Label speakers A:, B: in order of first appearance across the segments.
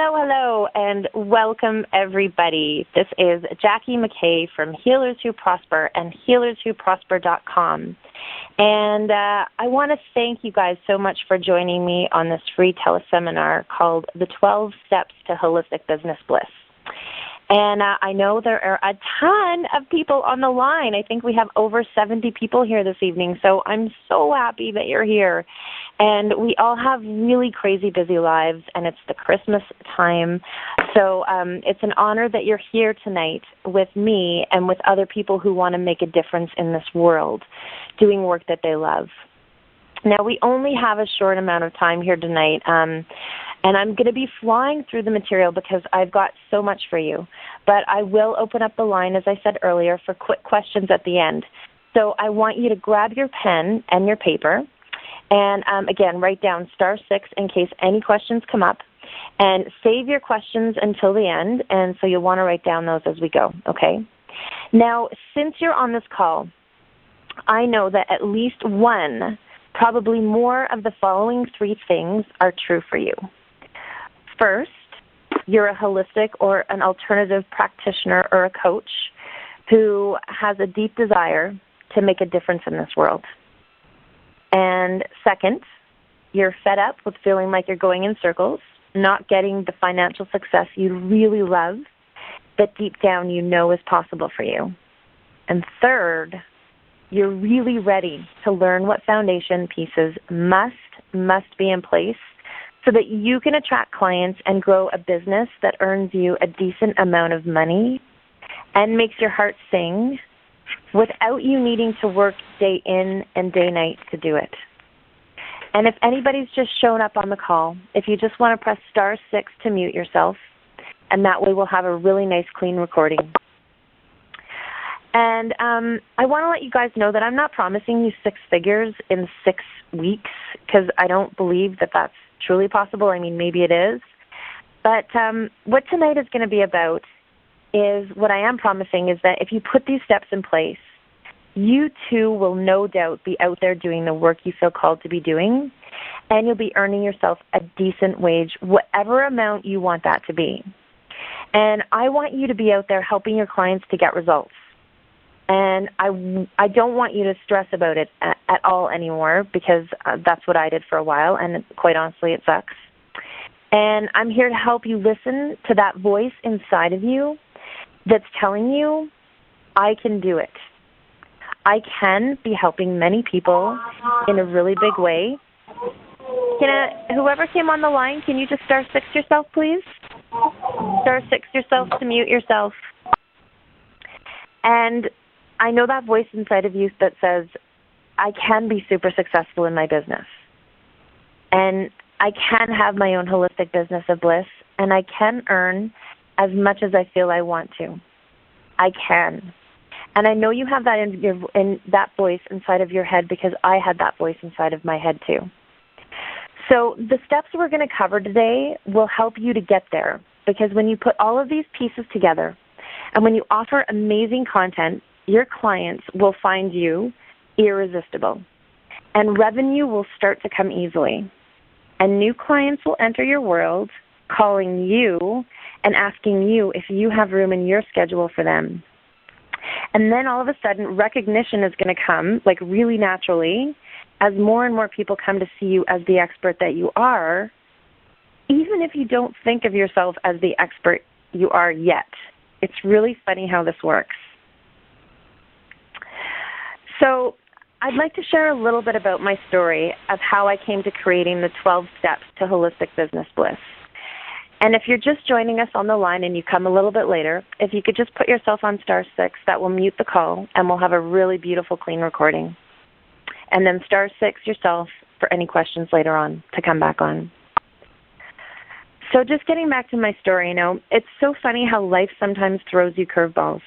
A: Hello, and welcome everybody. This is Jackie McKay from Healers Who Prosper and HealersWhoProsper.com. And I want to thank you guys so much for joining me on this free teleseminar called The 12 Steps to Holistic Business Bliss. And I know there are a ton of people on the line. I think we have over 70 people here this evening, so I'm so happy that you're here. And we all have really crazy busy lives, and it's the Christmas time. So it's an honor that you're here tonight with me and with other people who want to make a difference in this world, doing work that they love. Now, we only have a short amount of time here tonight, and I'm going to be flying through the material because I've got so much for you. But I will open up the line, as I said earlier, for quick questions at the end. So I want you to grab your pen and your paper, and again, write down *6 in case any questions come up, and save your questions until the end, and so you'll want to write down those as we go, okay? Now, since you're on this call, I know that at least one, probably more of the following three things are true for you. First, you're a holistic or an alternative practitioner or a coach who has a deep desire to make a difference in this world. And second, you're fed up with feeling like you're going in circles, not getting the financial success you really love, that deep down you know is possible for you. And third, you're really ready to learn what foundation pieces must be in place so that you can attract clients and grow a business that earns you a decent amount of money and makes your heart sing without you needing to work day in and day night to do it. And if anybody's just shown up on the call, if you just want to press *6 to mute yourself, and that way we'll have a really nice, clean recording. And I want to let you guys know that I'm not promising you 6 figures in 6 weeks because I don't believe that that's truly possible. I mean, maybe it is. But what tonight is going to be about is what I am promising is that if you put these steps in place, you too will no doubt be out there doing the work you feel called to be doing, and you'll be earning yourself a decent wage, whatever amount you want that to be. And I want you to be out there helping your clients to get results. And I don't want you to stress about it at all anymore because that's what I did for a while, and quite honestly, it sucks. And I'm here to help you listen to that voice inside of you that's telling you, I can do it. I can be helping many people in a really big way. Whoever came on the line, can you just *6 yourself, please? *6 yourself to mute yourself. And I know that voice inside of you that says, I can be super successful in my business. And I can have my own holistic business of bliss, and I can earn as much as I feel I want to. I can. And I know you have that in that voice inside of your head because I had that voice inside of my head too. So the steps we're going to cover today will help you to get there because when you put all of these pieces together and when you offer amazing content, your clients will find you irresistible. And revenue will start to come easily. And new clients will enter your world calling you and asking you if you have room in your schedule for them. And then all of a sudden, recognition is going to come, like really naturally, as more and more people come to see you as the expert that you are, even if you don't think of yourself as the expert you are yet. It's really funny how this works. So I'd like to share a little bit about my story of how I came to creating the 12 steps to holistic business bliss. And if you're just joining us on the line and you come a little bit later, if you could just put yourself on *6, that will mute the call, and we'll have a really beautiful, clean recording. And then *6 yourself for any questions later on to come back on. So just getting back to my story, it's so funny how life sometimes throws you curveballs.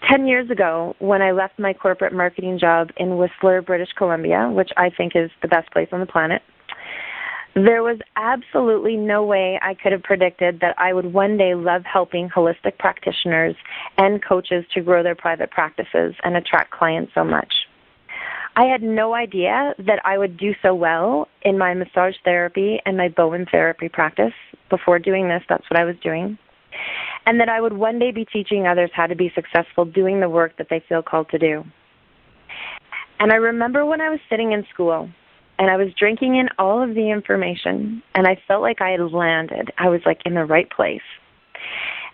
A: 10 years ago, when I left my corporate marketing job in Whistler, British Columbia, which I think is the best place on the planet, there was absolutely no way I could have predicted that I would one day love helping holistic practitioners and coaches to grow their private practices and attract clients so much. I had no idea that I would do so well in my massage therapy and my Bowen therapy practice. Before doing this, that's what I was doing. And that I would one day be teaching others how to be successful doing the work that they feel called to do. And I remember when I was sitting in school and I was drinking in all of the information and I felt like I had landed. I was like in the right place.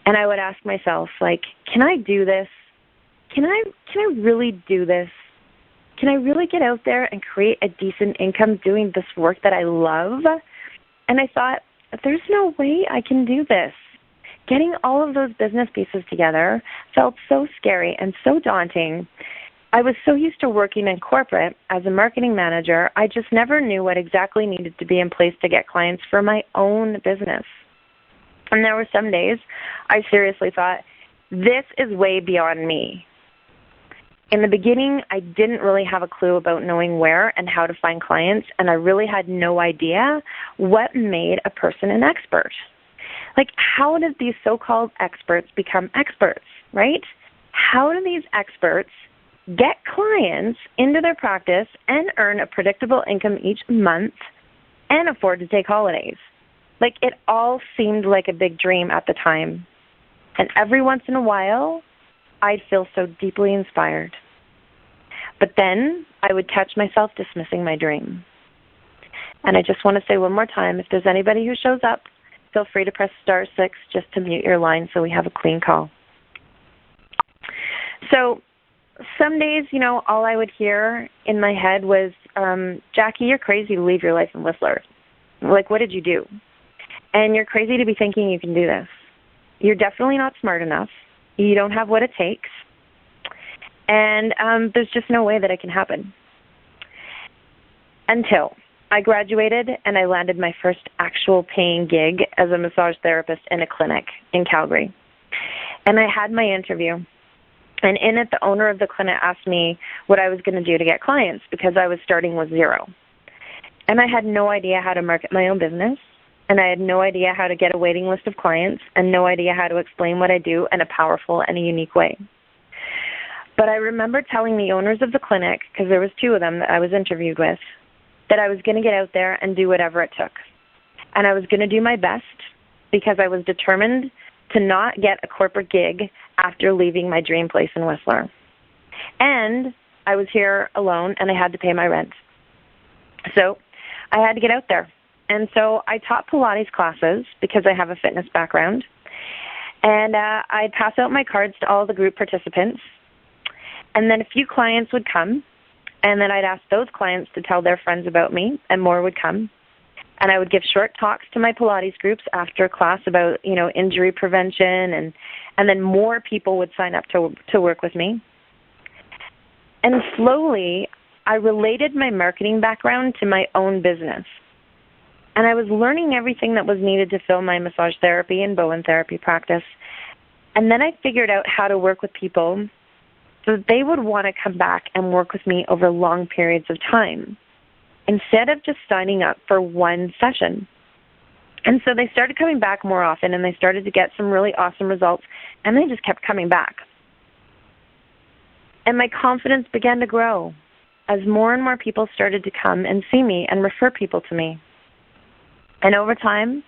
A: And I would ask myself, like, can I do this? Can I really do this? Can I really get out there and create a decent income doing this work that I love? And I thought, there's no way I can do this. Getting all of those business pieces together felt so scary and so daunting. I was so used to working in corporate as a marketing manager, I just never knew what exactly needed to be in place to get clients for my own business. And there were some days I seriously thought, this is way beyond me. In the beginning, I didn't really have a clue about knowing where and how to find clients, and I really had no idea what made a person an expert. Like, how did these so-called experts become experts, right? How do these experts get clients into their practice and earn a predictable income each month and afford to take holidays? Like, it all seemed like a big dream at the time. And every once in a while, I'd feel so deeply inspired. But then I would catch myself dismissing my dream. And I just want to say one more time, if there's anybody who shows up, feel free to press *6 just to mute your line so we have a clean call. So some days, all I would hear in my head was, Jackie, you're crazy to leave your life in Whistler. Like, what did you do? And you're crazy to be thinking you can do this. You're definitely not smart enough. You don't have what it takes. And there's just no way that it can happen. Until I graduated and I landed my first actual paying gig as a massage therapist in a clinic in Calgary. And I had my interview. And in it, the owner of the clinic asked me what I was going to do to get clients because I was starting with zero. And I had no idea how to market my own business. And I had no idea how to get a waiting list of clients and no idea how to explain what I do in a powerful and a unique way. But I remember telling the owners of the clinic, because there was two of them that I was interviewed with, that I was going to get out there and do whatever it took. And I was going to do my best because I was determined to not get a corporate gig after leaving my dream place in Whistler. And I was here alone and I had to pay my rent. So I had to get out there. And so I taught Pilates classes because I have a fitness background. And I'd pass out my cards to all the group participants. And then a few clients would come. And then I'd ask those clients to tell their friends about me, and more would come. And I would give short talks to my Pilates groups after class about, injury prevention. And then more people would sign up to work with me. And slowly, I related my marketing background to my own business. And I was learning everything that was needed to fill my massage therapy and Bowen therapy practice. And then I figured out how to work with people so that they would want to come back and work with me over long periods of time instead of just signing up for one session. And so they started coming back more often, and they started to get some really awesome results, and they just kept coming back. And my confidence began to grow as more and more people started to come and see me and refer people to me. And over time,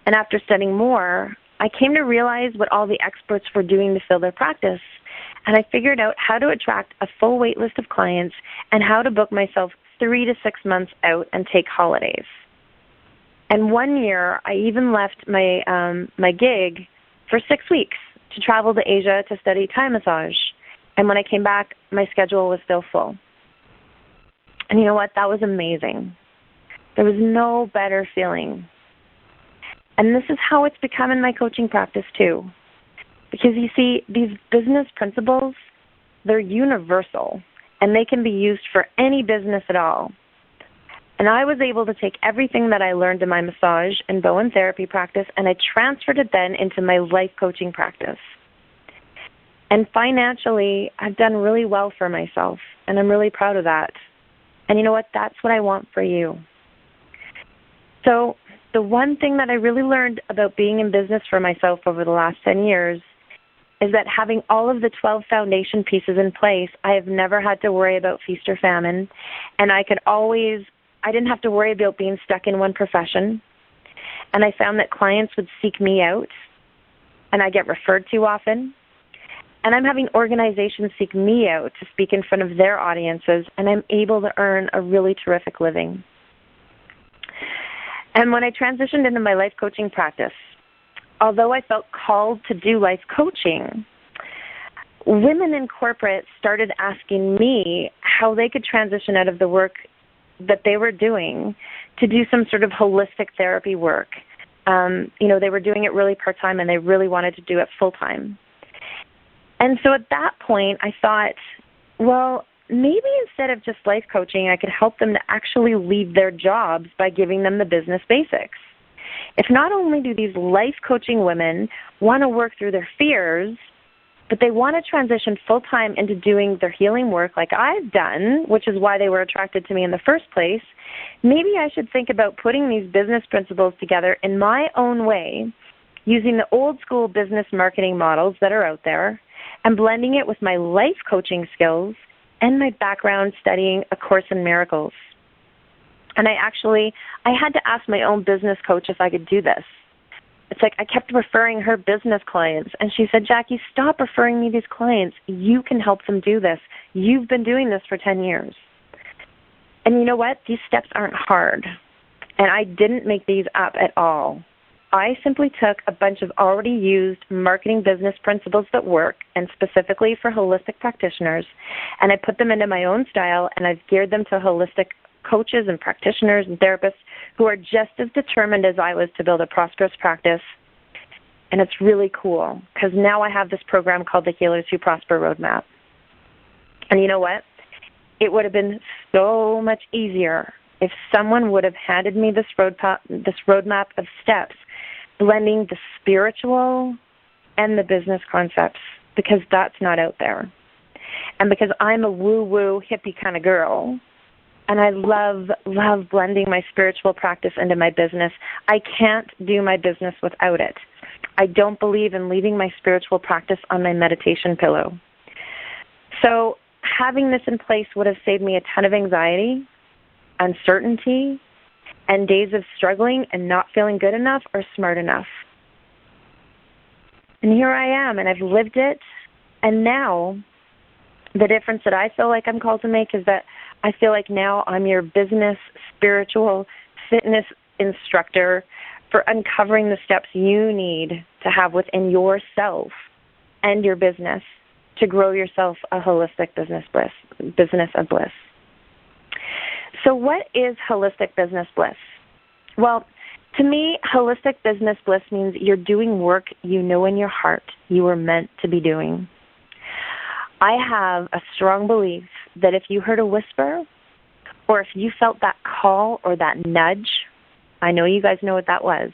A: and after studying more, I came to realize what all the experts were doing to fill their practice. And I figured out how to attract a full wait list of clients and how to book myself 3 to 6 months out and take holidays. And one year, I even left my gig for 6 weeks to travel to Asia to study Thai massage. And when I came back, my schedule was still full. And you know what? That was amazing. There was no better feeling. And this is how it's become in my coaching practice too. Because you see, these business principles, they're universal, and they can be used for any business at all. And I was able to take everything that I learned in my massage and Bowen therapy practice, and I transferred it then into my life coaching practice. And financially, I've done really well for myself, and I'm really proud of that. And you know what? That's what I want for you. So the one thing that I really learned about being in business for myself over the last 10 years is that having all of the 12 foundation pieces in place, I have never had to worry about feast or famine. And I didn't have to worry about being stuck in one profession. And I found that clients would seek me out, and I get referred to often. And I'm having organizations seek me out to speak in front of their audiences, and I'm able to earn a really terrific living. And when I transitioned into my life coaching practice, although I felt called to do life coaching, women in corporate started asking me how they could transition out of the work that they were doing to do some sort of holistic therapy work. They were doing it really part-time, and they really wanted to do it full-time. And so at that point, I thought, well, maybe instead of just life coaching, I could help them to actually leave their jobs by giving them the business basics. If not only do these life coaching women want to work through their fears, but they want to transition full-time into doing their healing work like I've done, which is why they were attracted to me in the first place, maybe I should think about putting these business principles together in my own way, using the old-school business marketing models that are out there, and blending it with my life coaching skills and my background studying A Course in Miracles. And I had to ask my own business coach if I could do this. It's like I kept referring her business clients, and she said, Jackie, stop referring me these clients. You can help them do this. You've been doing this for 10 years. And you know what? These steps aren't hard, and I didn't make these up at all. I simply took a bunch of already used marketing business principles that work, and specifically for holistic practitioners, and I put them into my own style, and I've geared them to holistic coaches and practitioners and therapists who are just as determined as I was to build a prosperous practice. And it's really cool because now I have this program called the Healers Who Prosper Roadmap. And you know what? It would have been so much easier if someone would have handed me this roadmap of steps, blending the spiritual and the business concepts, because that's not out there. And because I'm a woo-woo hippie kind of girl, and I love blending my spiritual practice into my business, I can't do my business without it. I don't believe in leaving my spiritual practice on my meditation pillow. So having this in place would have saved me a ton of anxiety, uncertainty, and days of struggling and not feeling good enough or smart enough. And here I am, and I've lived it, and now the difference that I feel like I'm called to make is that I feel like now I'm your business, spiritual, fitness instructor for uncovering the steps you need to have within yourself and your business to grow yourself a holistic business of bliss. So what is holistic business bliss? Well, to me, holistic business bliss means you're doing work you know in your heart you were meant to be doing. I have a strong belief that if you heard a whisper, or if you felt that call or that nudge, I know you guys know what that was,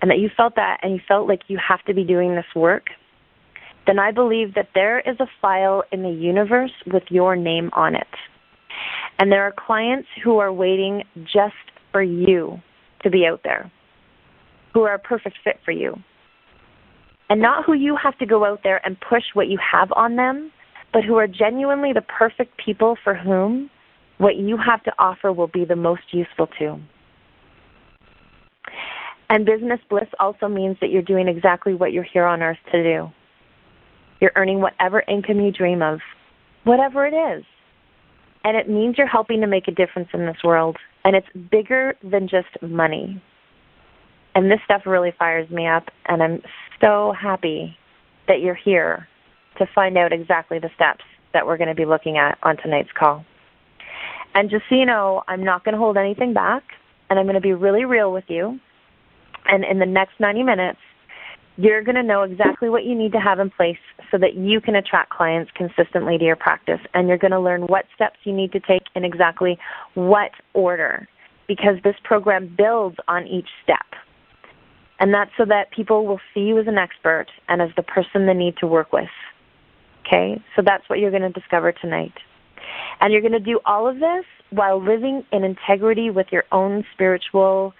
A: and that you felt that and you felt like you have to be doing this work, then I believe that there is a file in the universe with your name on it. And there are clients who are waiting just for you to be out there, who are a perfect fit for you. And not who you have to go out there and push what you have on them, but who are genuinely the perfect people for whom what you have to offer will be the most useful to. And business bliss also means that you're doing exactly what you're here on earth to do. You're earning whatever income you dream of, whatever it is. And it means you're helping to make a difference in this world. And it's bigger than just money. And this stuff really fires me up, and I'm so happy that you're here to find out exactly the steps that we're going to be looking at on tonight's call. And just so you know, I'm not going to hold anything back, and I'm going to be really real with you. And in the next 90 minutes, you're going to know exactly what you need to have in place so that you can attract clients consistently to your practice. And you're going to learn what steps you need to take in exactly what order, because this program builds on each step. And that's so that people will see you as an expert and as the person they need to work with. Okay? So that's what you're going to discover tonight. And you're going to do all of this while living in integrity with your own spiritual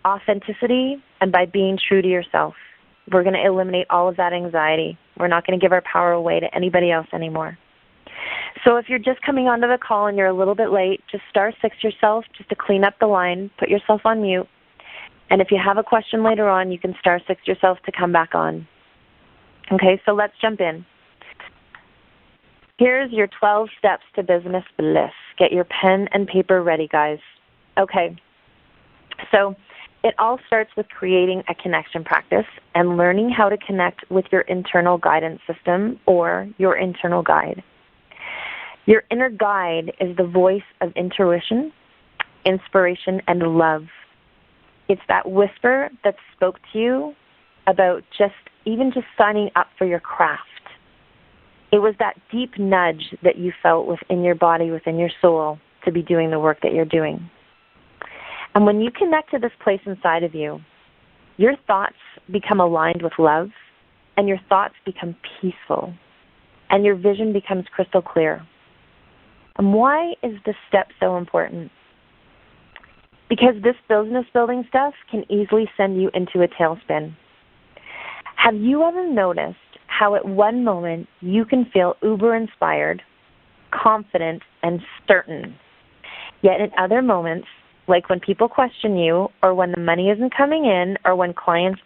A: authenticity and by being true to yourself. We're going to eliminate all of that anxiety. We're not going to give our power away to anybody else anymore. So if you're just coming onto the call and you're a little bit late, just star 6 yourself just to clean up the line, put yourself on mute. And if you have a question later on, you can star 6 yourself to come back on. Okay, so let's jump in. Here's your 12 steps to business bliss. Get your pen and paper ready, guys. Okay, so it all starts with creating a connection practice and learning how to connect with your internal guidance system or your internal guide. Your inner guide is the voice of intuition, inspiration, and love. It's that whisper that spoke to you about just signing up for your craft. It was that deep nudge that you felt within your body, within your soul, to be doing the work that you're doing. And when you connect to this place inside of you, your thoughts become aligned with love, and your thoughts become peaceful, and your vision becomes crystal clear. And why is this step so important? Because this business building stuff can easily send you into a tailspin. Have you ever noticed how at one moment you can feel uber inspired, confident, and certain, yet in other moments, like when people question you, or when the money isn't coming in, or when clients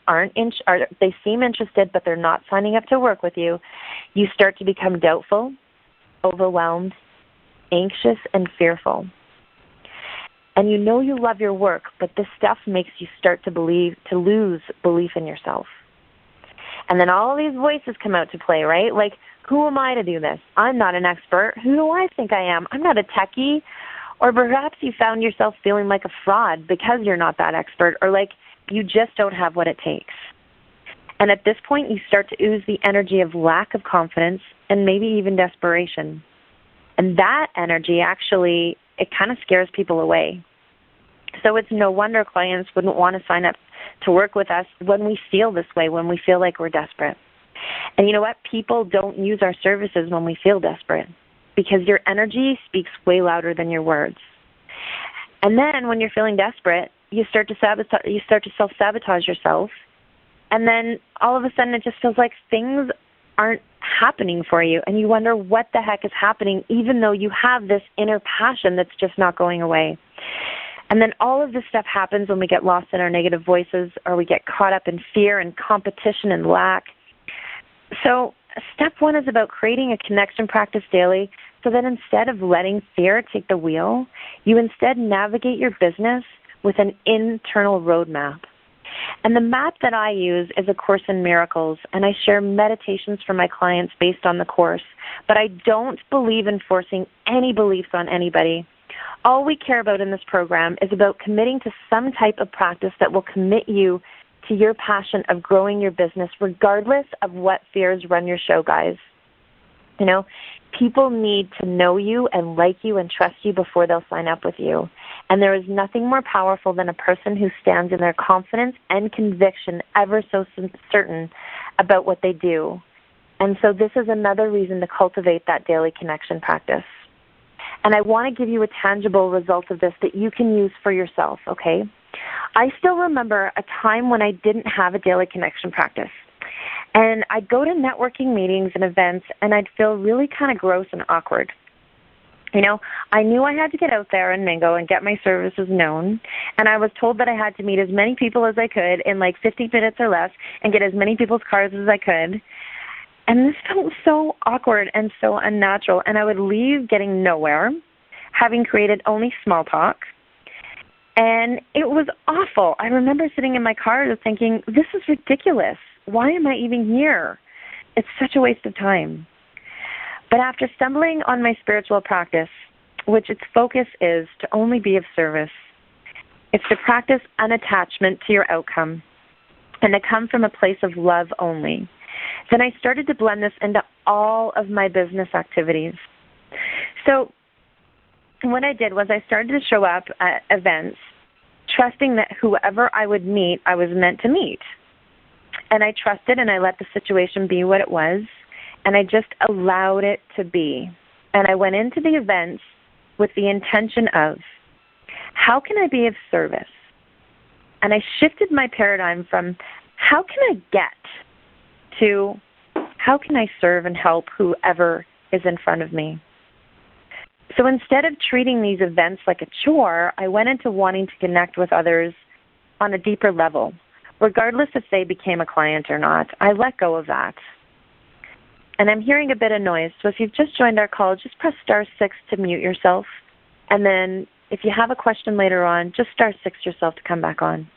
A: they seem interested but they're not signing up to work with you, you start to become doubtful, overwhelmed, anxious, and fearful. And you know you love your work, but this stuff makes you start to lose belief in yourself. And then all these voices come out to play, right? Like, who am I to do this? I'm not an expert. Who do I think I am? I'm not a techie. Or perhaps you found yourself feeling like a fraud because you're not that expert, or like you just don't have what it takes. And at this point, you start to ooze the energy of lack of confidence and maybe even desperation. And that energy actually, it kind of scares people away. So it's no wonder clients wouldn't want to sign up to work with us when we feel this way, when we feel like we're desperate. And you know what? People don't use our services when we feel desperate, because your energy speaks way louder than your words. And then when you're feeling desperate, you start to self-sabotage yourself, and then all of a sudden it just feels like things aren't happening for you, and you wonder what the heck is happening, even though you have this inner passion that's just not going away. And then all of this stuff happens when we get lost in our negative voices, or we get caught up in fear and competition and lack. So step 1 is about creating a connection practice daily, so that instead of letting fear take the wheel, you instead navigate your business with an internal roadmap. And the map that I use is A Course in Miracles, and I share meditations for my clients based on the course. But I don't believe in forcing any beliefs on anybody. All we care about in this program is about committing to some type of practice that will commit you to your passion of growing your business, regardless of what fears run your show, guys. You know, people need to know you and like you and trust you before they'll sign up with you. And there is nothing more powerful than a person who stands in their confidence and conviction, ever so certain about what they do. And so this is another reason to cultivate that daily connection practice. And I want to give you a tangible result of this that you can use for yourself, okay? I still remember a time when I didn't have a daily connection practice. And I'd go to networking meetings and events, and I'd feel really kind of gross and awkward. You know, I knew I had to get out there and mingle and get my services known, and I was told that I had to meet as many people as I could in like 50 minutes or less and get as many people's cards as I could. And this felt so awkward and so unnatural, and I would leave getting nowhere, having created only small talk. And it was awful. I remember sitting in my car thinking, this is ridiculous. Why am I even here? It's such a waste of time. But after stumbling on my spiritual practice, which its focus is to only be of service, it's to practice unattachment to your outcome and to come from a place of love only, then I started to blend this into all of my business activities. So what I did was I started to show up at events trusting that whoever I would meet, I was meant to meet. And I trusted and I let the situation be what it was, and I just allowed it to be. And I went into the events with the intention of, how can I be of service? And I shifted my paradigm from, how can I get, to, how can I serve and help whoever is in front of me? So instead of treating these events like a chore, I went into wanting to connect with others on a deeper level, regardless if they became a client or not. I let go of that. And I'm hearing a bit of noise, so if you've just joined our call, just press *6 to mute yourself. And then if you have a question later on, just *6 yourself to come back on.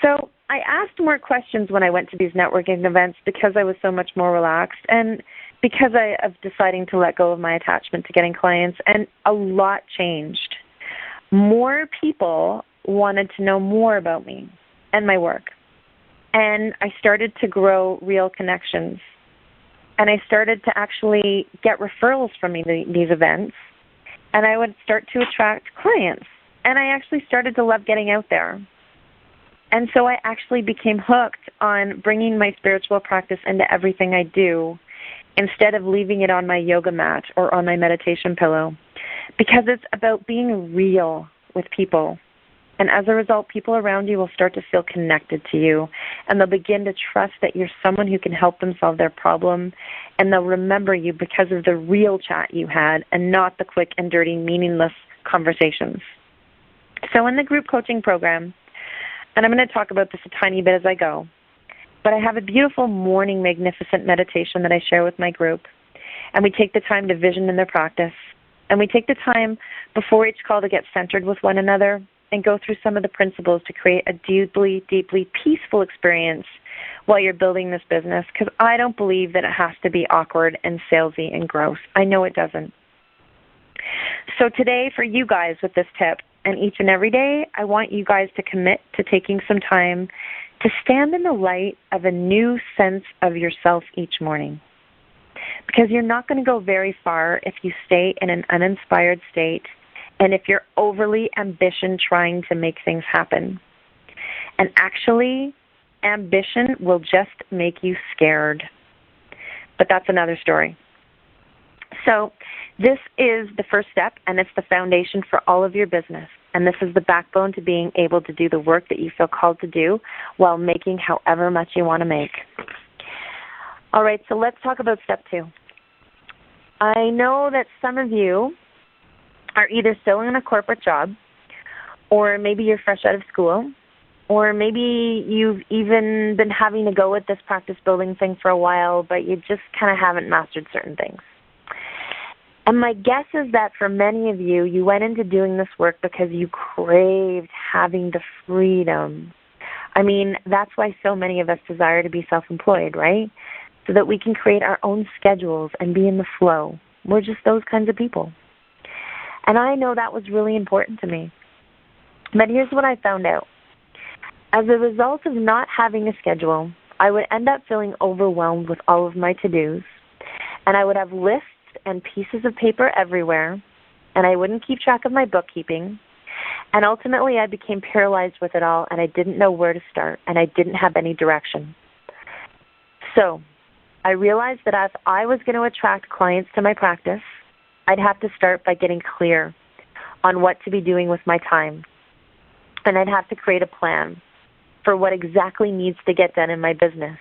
A: So I asked more questions when I went to these networking events because I was so much more relaxed and because of deciding to let go of my attachment to getting clients, and a lot changed. More people wanted to know more about me and my work. And I started to grow real connections. And I started to actually get referrals from these events. And I would start to attract clients. And I actually started to love getting out there. And so I actually became hooked on bringing my spiritual practice into everything I do instead of leaving it on my yoga mat or on my meditation pillow. Because it's about being real with people. And as a result, people around you will start to feel connected to you, and they'll begin to trust that you're someone who can help them solve their problem, and they'll remember you because of the real chat you had and not the quick and dirty, meaningless conversations. So in the group coaching program, and I'm going to talk about this a tiny bit as I go, but I have a beautiful morning magnificent meditation that I share with my group, and we take the time to vision in their practice, and we take the time before each call to get centered with one another and go through some of the principles to create a deeply, deeply peaceful experience while you're building this business, because I don't believe that it has to be awkward and salesy and gross. I know it doesn't. So today, for you guys with this tip, and each and every day, I want you guys to commit to taking some time to stand in the light of a new sense of yourself each morning. Because you're not going to go very far if you stay in an uninspired state and if you're overly ambitious trying to make things happen. And actually, ambition will just make you scared. But that's another story. So this is the first step, and it's the foundation for all of your business. And this is the backbone to being able to do the work that you feel called to do while making however much you want to make. All right, so let's talk about step 2. I know that some of you are either still in a corporate job, or maybe you're fresh out of school, or maybe you've even been having to go with this practice building thing for a while, but you just kind of haven't mastered certain things. And my guess is that for many of you, you went into doing this work because you craved having the freedom. I mean, that's why so many of us desire to be self-employed, right? So that we can create our own schedules and be in the flow. We're just those kinds of people. And I know that was really important to me. But here's what I found out. As a result of not having a schedule, I would end up feeling overwhelmed with all of my to-dos, and I would have lists and pieces of paper everywhere, and I wouldn't keep track of my bookkeeping, and ultimately I became paralyzed with it all, and I didn't know where to start, and I didn't have any direction. So I realized that if I was going to attract clients to my practice, I'd have to start by getting clear on what to be doing with my time. And I'd have to create a plan for what exactly needs to get done in my business.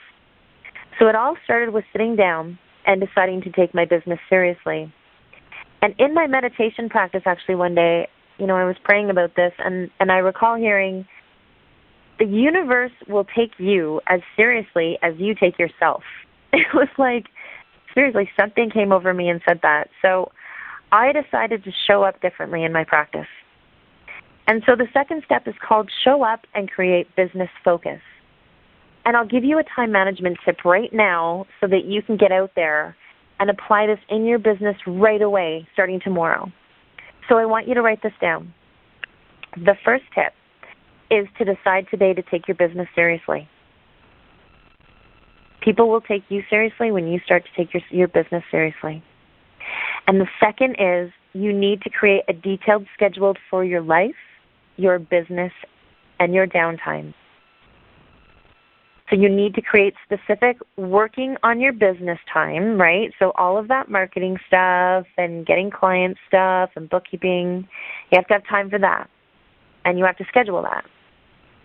A: So it all started with sitting down and deciding to take my business seriously. And in my meditation practice, actually, one day, I was praying about this, and I recall hearing, the universe will take you as seriously as you take yourself. It was like, seriously, something came over me and said that. So I decided to show up differently in my practice. And so the second step is called Show Up and Create Business Focus. And I'll give you a time management tip right now so that you can get out there and apply this in your business right away, starting tomorrow. So I want you to write this down. The first tip is to decide today to take your business seriously. People will take you seriously when you start to take your business seriously. And the second is you need to create a detailed schedule for your life, your business, and your downtime. So you need to create specific working on your business time, right? So all of that marketing stuff and getting client stuff and bookkeeping, you have to have time for that. And you have to schedule that.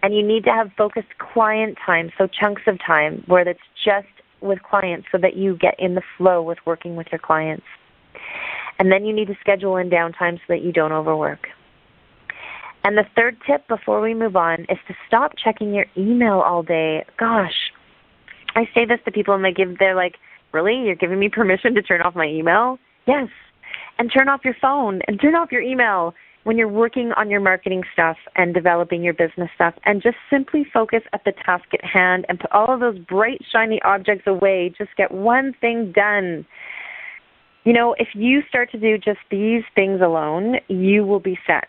A: And you need to have focused client time, so chunks of time where that's just with clients so that you get in the flow with working with your clients. And then you need to schedule in downtime so that you don't overwork. And the third tip before we move on is to stop checking your email all day. Gosh, I say this to people and they're like, really? You're giving me permission to turn off my email? Yes. And turn off your phone and turn off your email when you're working on your marketing stuff and developing your business stuff, and just simply focus at the task at hand and put all of those bright, shiny objects away. Just get one thing done. You know, if you start to do just these things alone, you will be set.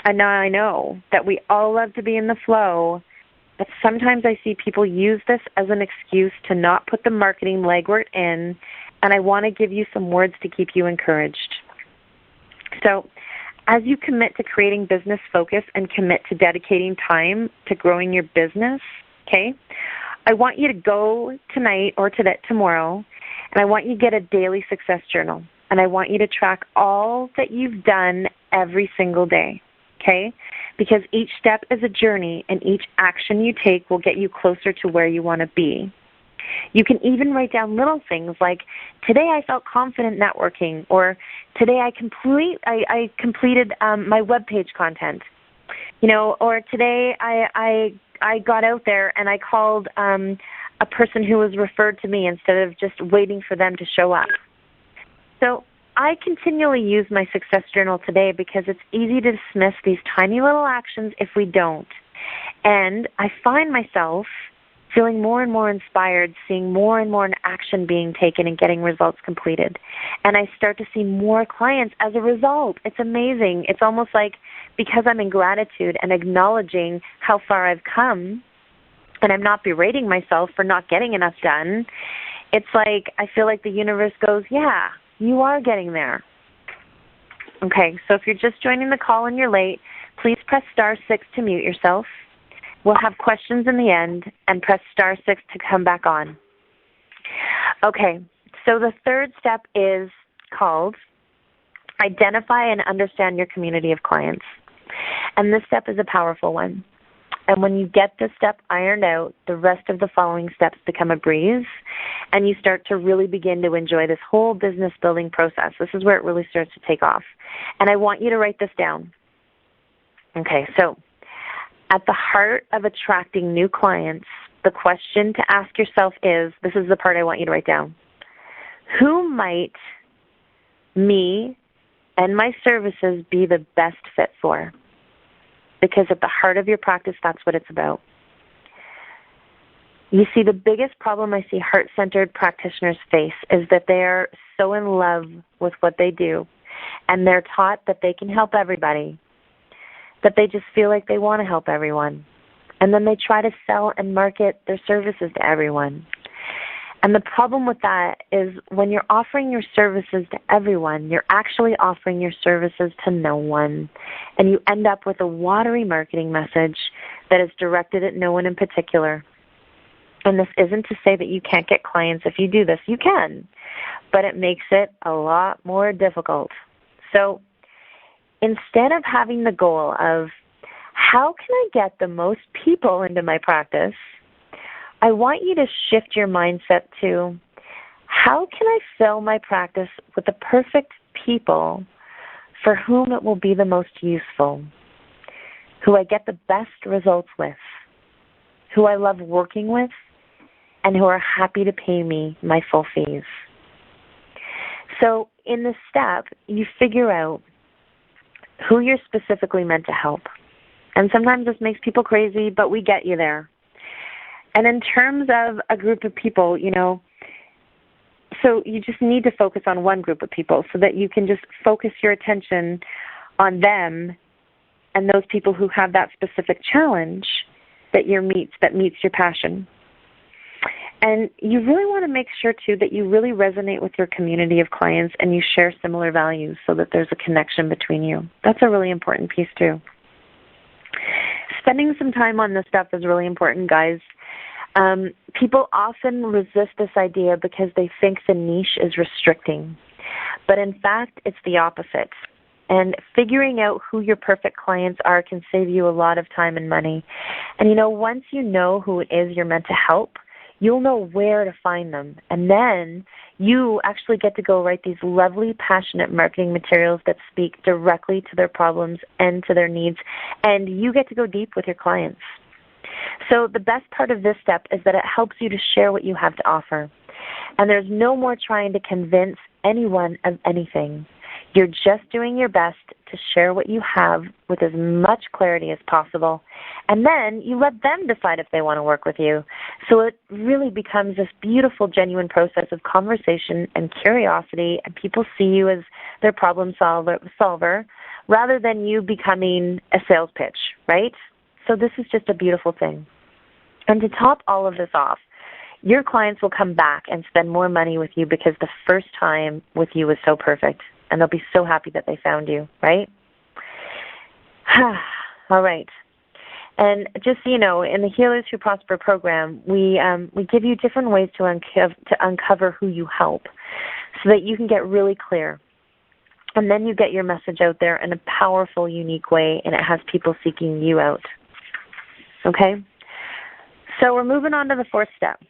A: And now I know that we all love to be in the flow, but sometimes I see people use this as an excuse to not put the marketing legwork in, and I want to give you some words to keep you encouraged. So, as you commit to creating business focus and commit to dedicating time to growing your business, okay, I want you to go tonight or tomorrow, and I want you to get a daily success journal, and I want you to track all that you've done every single day, okay, because each step is a journey, and each action you take will get you closer to where you want to be. You can even write down little things like, today I felt confident networking, or today I completed my webpage content, you know, or today I got out there and I called a person who was referred to me instead of just waiting for them to show up. So I continually use my success journal today because it's easy to dismiss these tiny little actions if we don't. And I find myself feeling more and more inspired, seeing more and more action being taken and getting results completed. And I start to see more clients as a result. It's amazing. It's almost like because I'm in gratitude and acknowledging how far I've come, and I'm not berating myself for not getting enough done, it's like I feel like the universe goes, yeah, you are getting there. Okay, so if you're just joining the call and you're late, please press *6 to mute yourself. We'll have questions in the end, and press *6 to come back on. Okay, so the third step is called Identify and Understand Your Community of Clients. And this step is a powerful one. And when you get this step ironed out, the rest of the following steps become a breeze, and you start to really begin to enjoy this whole business building process. This is where it really starts to take off. And I want you to write this down. Okay, so at the heart of attracting new clients, the question to ask yourself is, this is the part I want you to write down, who might me and my services be the best fit for? Because at the heart of your practice, that's what it's about. You see, the biggest problem I see heart-centered practitioners face is that they're so in love with what they do, and they're taught that they can help everybody, that they just feel like they want to help everyone. And then they try to sell and market their services to everyone. And the problem with that is when you're offering your services to everyone, you're actually offering your services to no one. And you end up with a watery marketing message that is directed at no one in particular. And this isn't to say that you can't get clients if you do this. You can. But it makes it a lot more difficult. So instead of having the goal of how can I get the most people into my practice, I want you to shift your mindset to how can I fill my practice with the perfect people for whom it will be the most useful, who I get the best results with, who I love working with, and who are happy to pay me my full fees. So in this step, you figure out who you're specifically meant to help. And sometimes this makes people crazy, but we get you there. And in terms of a group of people, so you just need to focus on one group of people so that you can just focus your attention on them and those people who have that specific challenge that meets your passion. And you really want to make sure, too, that you really resonate with your community of clients and you share similar values so that there's a connection between you. That's a really important piece, too. Spending some time on this stuff is really important, guys. People often resist this idea because they think the niche is restricting. But in fact, it's the opposite. And figuring out who your perfect clients are can save you a lot of time and money. And once you know who it is you're meant to help, you'll know where to find them. And then you actually get to go write these lovely, passionate marketing materials that speak directly to their problems and to their needs. And you get to go deep with your clients. So the best part of this step is that it helps you to share what you have to offer. And there's no more trying to convince anyone of anything. You're just doing your best to share what you have with as much clarity as possible. And then you let them decide if they want to work with you. So it really becomes this beautiful, genuine process of conversation and curiosity, and people see you as their problem solver rather than you becoming a sales pitch, right? So this is just a beautiful thing. And to top all of this off, your clients will come back and spend more money with you because the first time with you was so perfect. And they'll be so happy that they found you, right? All right. And just so you know, in the Healers Who Prosper program, we give you different ways to uncover who you help so that you can get really clear. And then you get your message out there in a powerful, unique way, and it has people seeking you out. Okay? So we're moving on to the fourth step.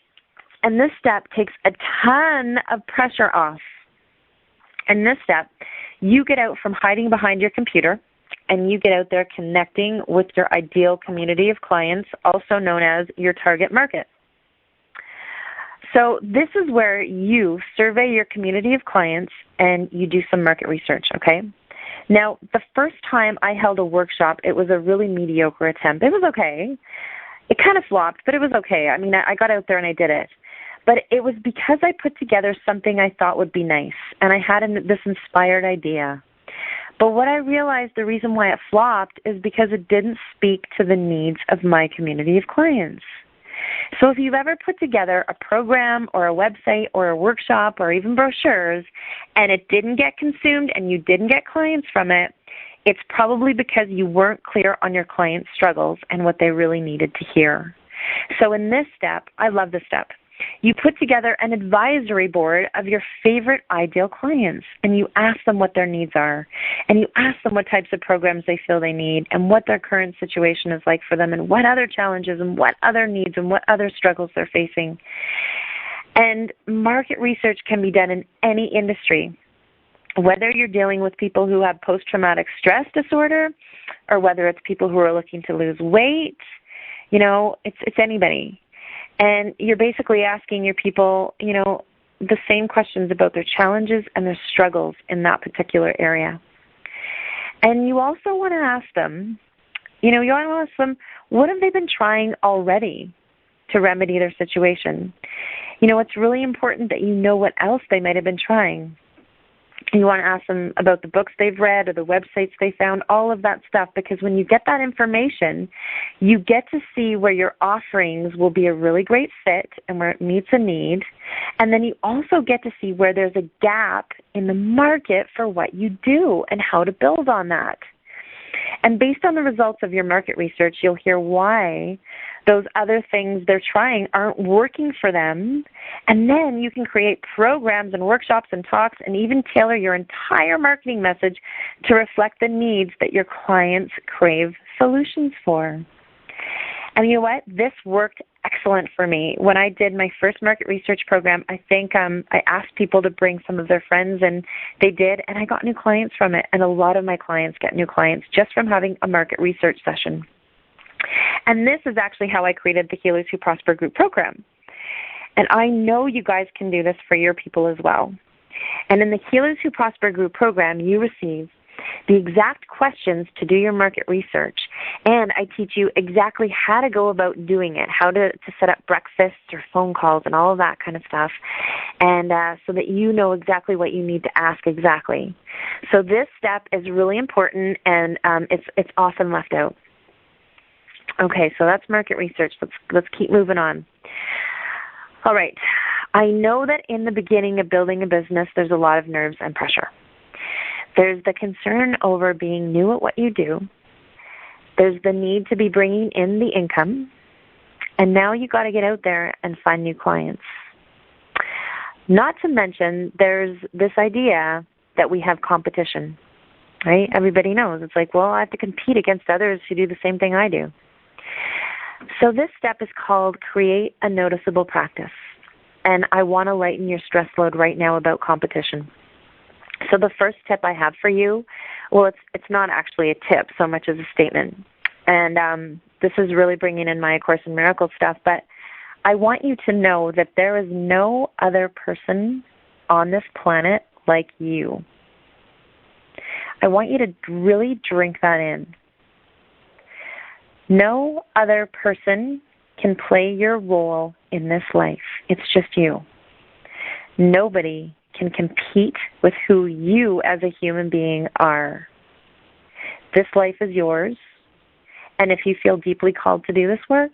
A: And this step takes a ton of pressure off. In this step, you get out from hiding behind your computer and you get out there connecting with your ideal community of clients, also known as your target market. So this is where you survey your community of clients and you do some market research, okay? Now, the first time I held a workshop, it was a really mediocre attempt. It was okay. It kind of flopped, but it was okay. I mean, I got out there and I did it. But it was because I put together something I thought would be nice, and I had this inspired idea. But what I realized, the reason why it flopped is because it didn't speak to the needs of my community of clients. So if you've ever put together a program or a website or a workshop or even brochures, and it didn't get consumed and you didn't get clients from it, it's probably because you weren't clear on your clients' struggles and what they really needed to hear. So in this step, I love this step. You put together an advisory board of your favorite ideal clients, and you ask them what their needs are, and you ask them what types of programs they feel they need, and what their current situation is like for them, and what other challenges, and what other needs, and what other struggles they're facing. And market research can be done in any industry, whether you're dealing with people who have post-traumatic stress disorder, or whether it's people who are looking to lose weight. It's anybody. And you're basically asking your people, the same questions about their challenges and their struggles in that particular area. And you also want to ask them, what have they been trying already to remedy their situation? It's really important that you know what else they might have been trying. You want to ask them about the books they've read or the websites they found, all of that stuff, because when you get that information, you get to see where your offerings will be a really great fit and where it meets a need. And then you also get to see where there's a gap in the market for what you do and how to build on that. And based on the results of your market research, you'll hear why those other things they're trying aren't working for them. And then you can create programs and workshops and talks and even tailor your entire marketing message to reflect the needs that your clients crave solutions for. And you know what? This worked excellent for me. When I did my first market research program, I think I asked people to bring some of their friends, and they did, and I got new clients from it. And a lot of my clients get new clients just from having a market research session. And this is actually how I created the Healers Who Prosper group program. And I know you guys can do this for your people as well. And in the Healers Who Prosper group program, you receive the exact questions to do your market research. And I teach you exactly how to go about doing it, how to set up breakfasts or phone calls and all of that kind of stuff, and so that you know exactly what you need to ask exactly. So this step is really important, and it's often left out. Okay, so that's market research. Let's keep moving on. All right. I know that in the beginning of building a business, there's a lot of nerves and pressure. There's the concern over being new at what you do. There's the need to be bringing in the income. And now you got to get out there and find new clients. Not to mention, there's this idea that we have competition. right? Everybody knows. It's like, well, I have to compete against others who do the same thing I do. So this step is called create a noticeable practice. And I want to lighten your stress load right now about competition. So the first tip I have for you, well, it's not actually a tip so much as a statement. And this is really bringing in my A Course in Miracles stuff, but I want you to know that there is no other person on this planet like you. I want you to really drink that in. No other person can play your role in this life. It's just you. Nobody can compete with who you as a human being are. This life is yours, and if you feel deeply called to do this work,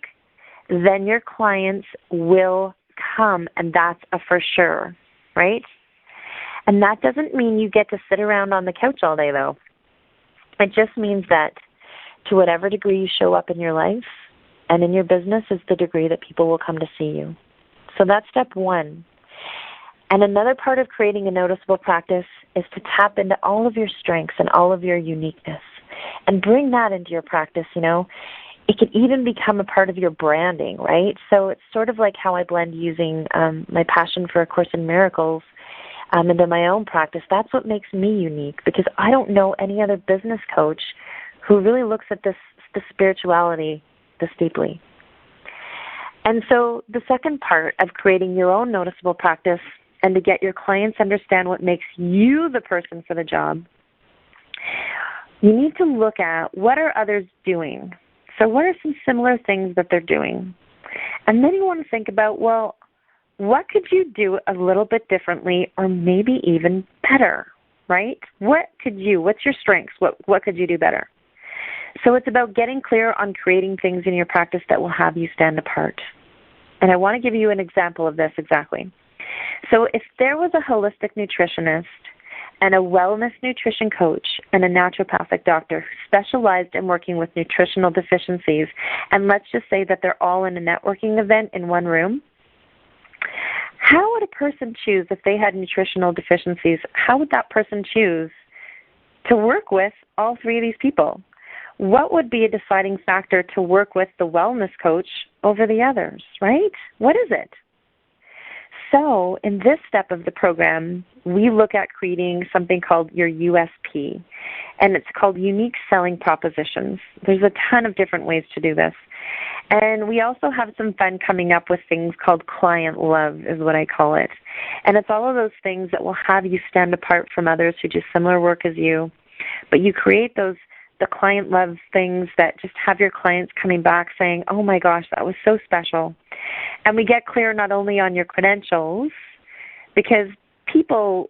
A: then your clients will come, and that's a for sure, right? And that doesn't mean you get to sit around on the couch all day, though. It just means that to whatever degree you show up in your life and in your business is the degree that people will come to see you. So that's step one. And another part of creating a noticeable practice is to tap into all of your strengths and all of your uniqueness and bring that into your practice, you know. It could even become a part of your branding, right? So it's sort of like how I blend using my passion for A Course in Miracles into my own practice. That's what makes me unique, because I don't know any other business coach who really looks at the spirituality this deeply. And so the second part of creating your own noticeable practice and to get your clients to understand what makes you the person for the job, you need to look at what are others doing. So what are some similar things that they're doing? And then you want to think about, well, what could you do a little bit differently or maybe even better, right? What's your strengths? What could you do better? So it's about getting clear on creating things in your practice that will have you stand apart. And I want to give you an example of this exactly. So if there was a holistic nutritionist and a wellness nutrition coach and a naturopathic doctor who specialized in working with nutritional deficiencies, and let's just say that they're all in a networking event in one room, how would a person choose if they had nutritional deficiencies? How would that person choose to work with all three of these people? What would be a deciding factor to work with the wellness coach over the others, right? What is it? So in this step of the program, we look at creating something called your USP, and it's called Unique Selling Propositions. There's a ton of different ways to do this. And we also have some fun coming up with things called client love is what I call it. And it's all of those things that will have you stand apart from others who do similar work as you. But you create the client love things that just have your clients coming back saying, oh my gosh, that was so special. And we get clear not only on your credentials, because people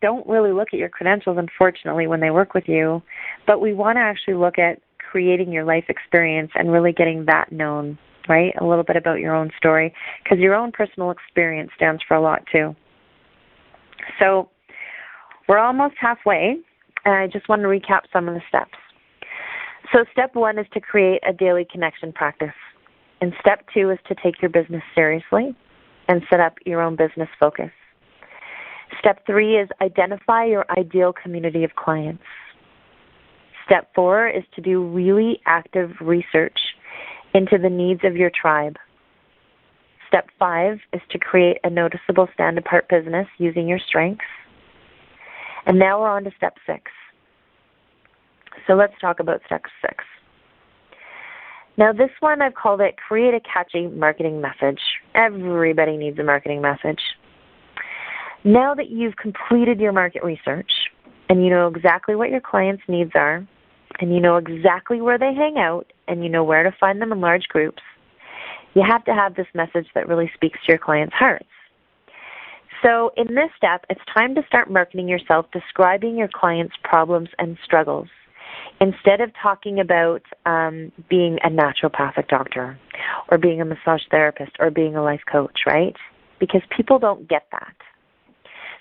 A: don't really look at your credentials, unfortunately, when they work with you, but we want to actually look at creating your life experience and really getting that known, right? A little bit about your own story, because your own personal experience stands for a lot too. So we're almost halfway, and I just want to recap some of the steps. So step one is to create a daily connection practice. And step two is to take your business seriously and set up your own business focus. Step three is identify your ideal community of clients. Step four is to do really active research into the needs of your tribe. Step five is to create a noticeable stand-apart business using your strengths. And now we're on to step six. So let's talk about step six. Now this one I've called it create a catchy marketing message. Everybody needs a marketing message. Now that you've completed your market research and you know exactly what your clients' needs are, and you know exactly where they hang out, and you know where to find them in large groups, you have to have this message that really speaks to your clients' hearts. So in this step, it's time to start marketing yourself, describing your clients' problems and struggles, instead of talking about being a naturopathic doctor or being a massage therapist or being a life coach, right? Because people don't get that.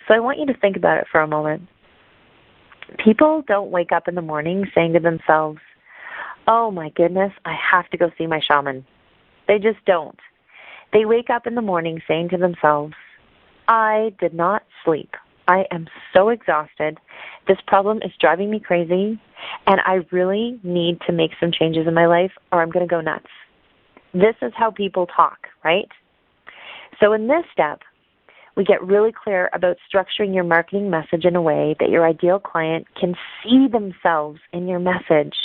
A: So I want you to think about it for a moment. People don't wake up in the morning saying to themselves, oh my goodness, I have to go see my shaman. They just don't. They wake up in the morning saying to themselves, I did not sleep. I am so exhausted. This problem is driving me crazy, and I really need to make some changes in my life or I'm going to go nuts. This is how people talk, right? So in this step, we get really clear about structuring your marketing message in a way that your ideal client can see themselves in your message.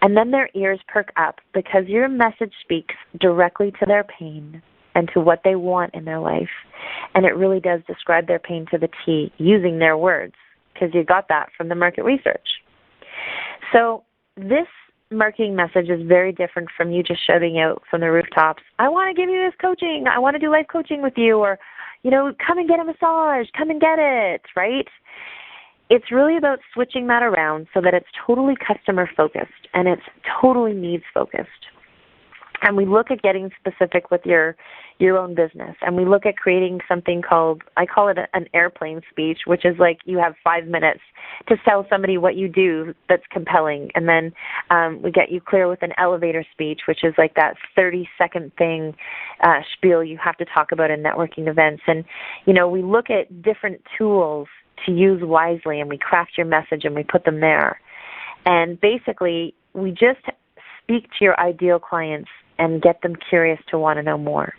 A: And then their ears perk up because your message speaks directly to their pain and to what they want in their life. And it really does describe their pain to the T using their words, because you got that from the market research. So this marketing message is very different from you just shouting out from the rooftops, I want to give you this coaching, I want to do life coaching with you, or, come and get a massage, come and get it, right? It's really about switching that around so that it's totally customer focused and it's totally needs focused. And we look at getting specific with your own business. And we look at creating something called, I call it an airplane speech, which is like you have 5 minutes to tell somebody what you do that's compelling. And then we get you clear with an elevator speech, which is like that 30-second thing, spiel you have to talk about in networking events. And, we look at different tools to use wisely, and we craft your message and we put them there. And basically, we just speak to your ideal clients and get them curious to want to know more.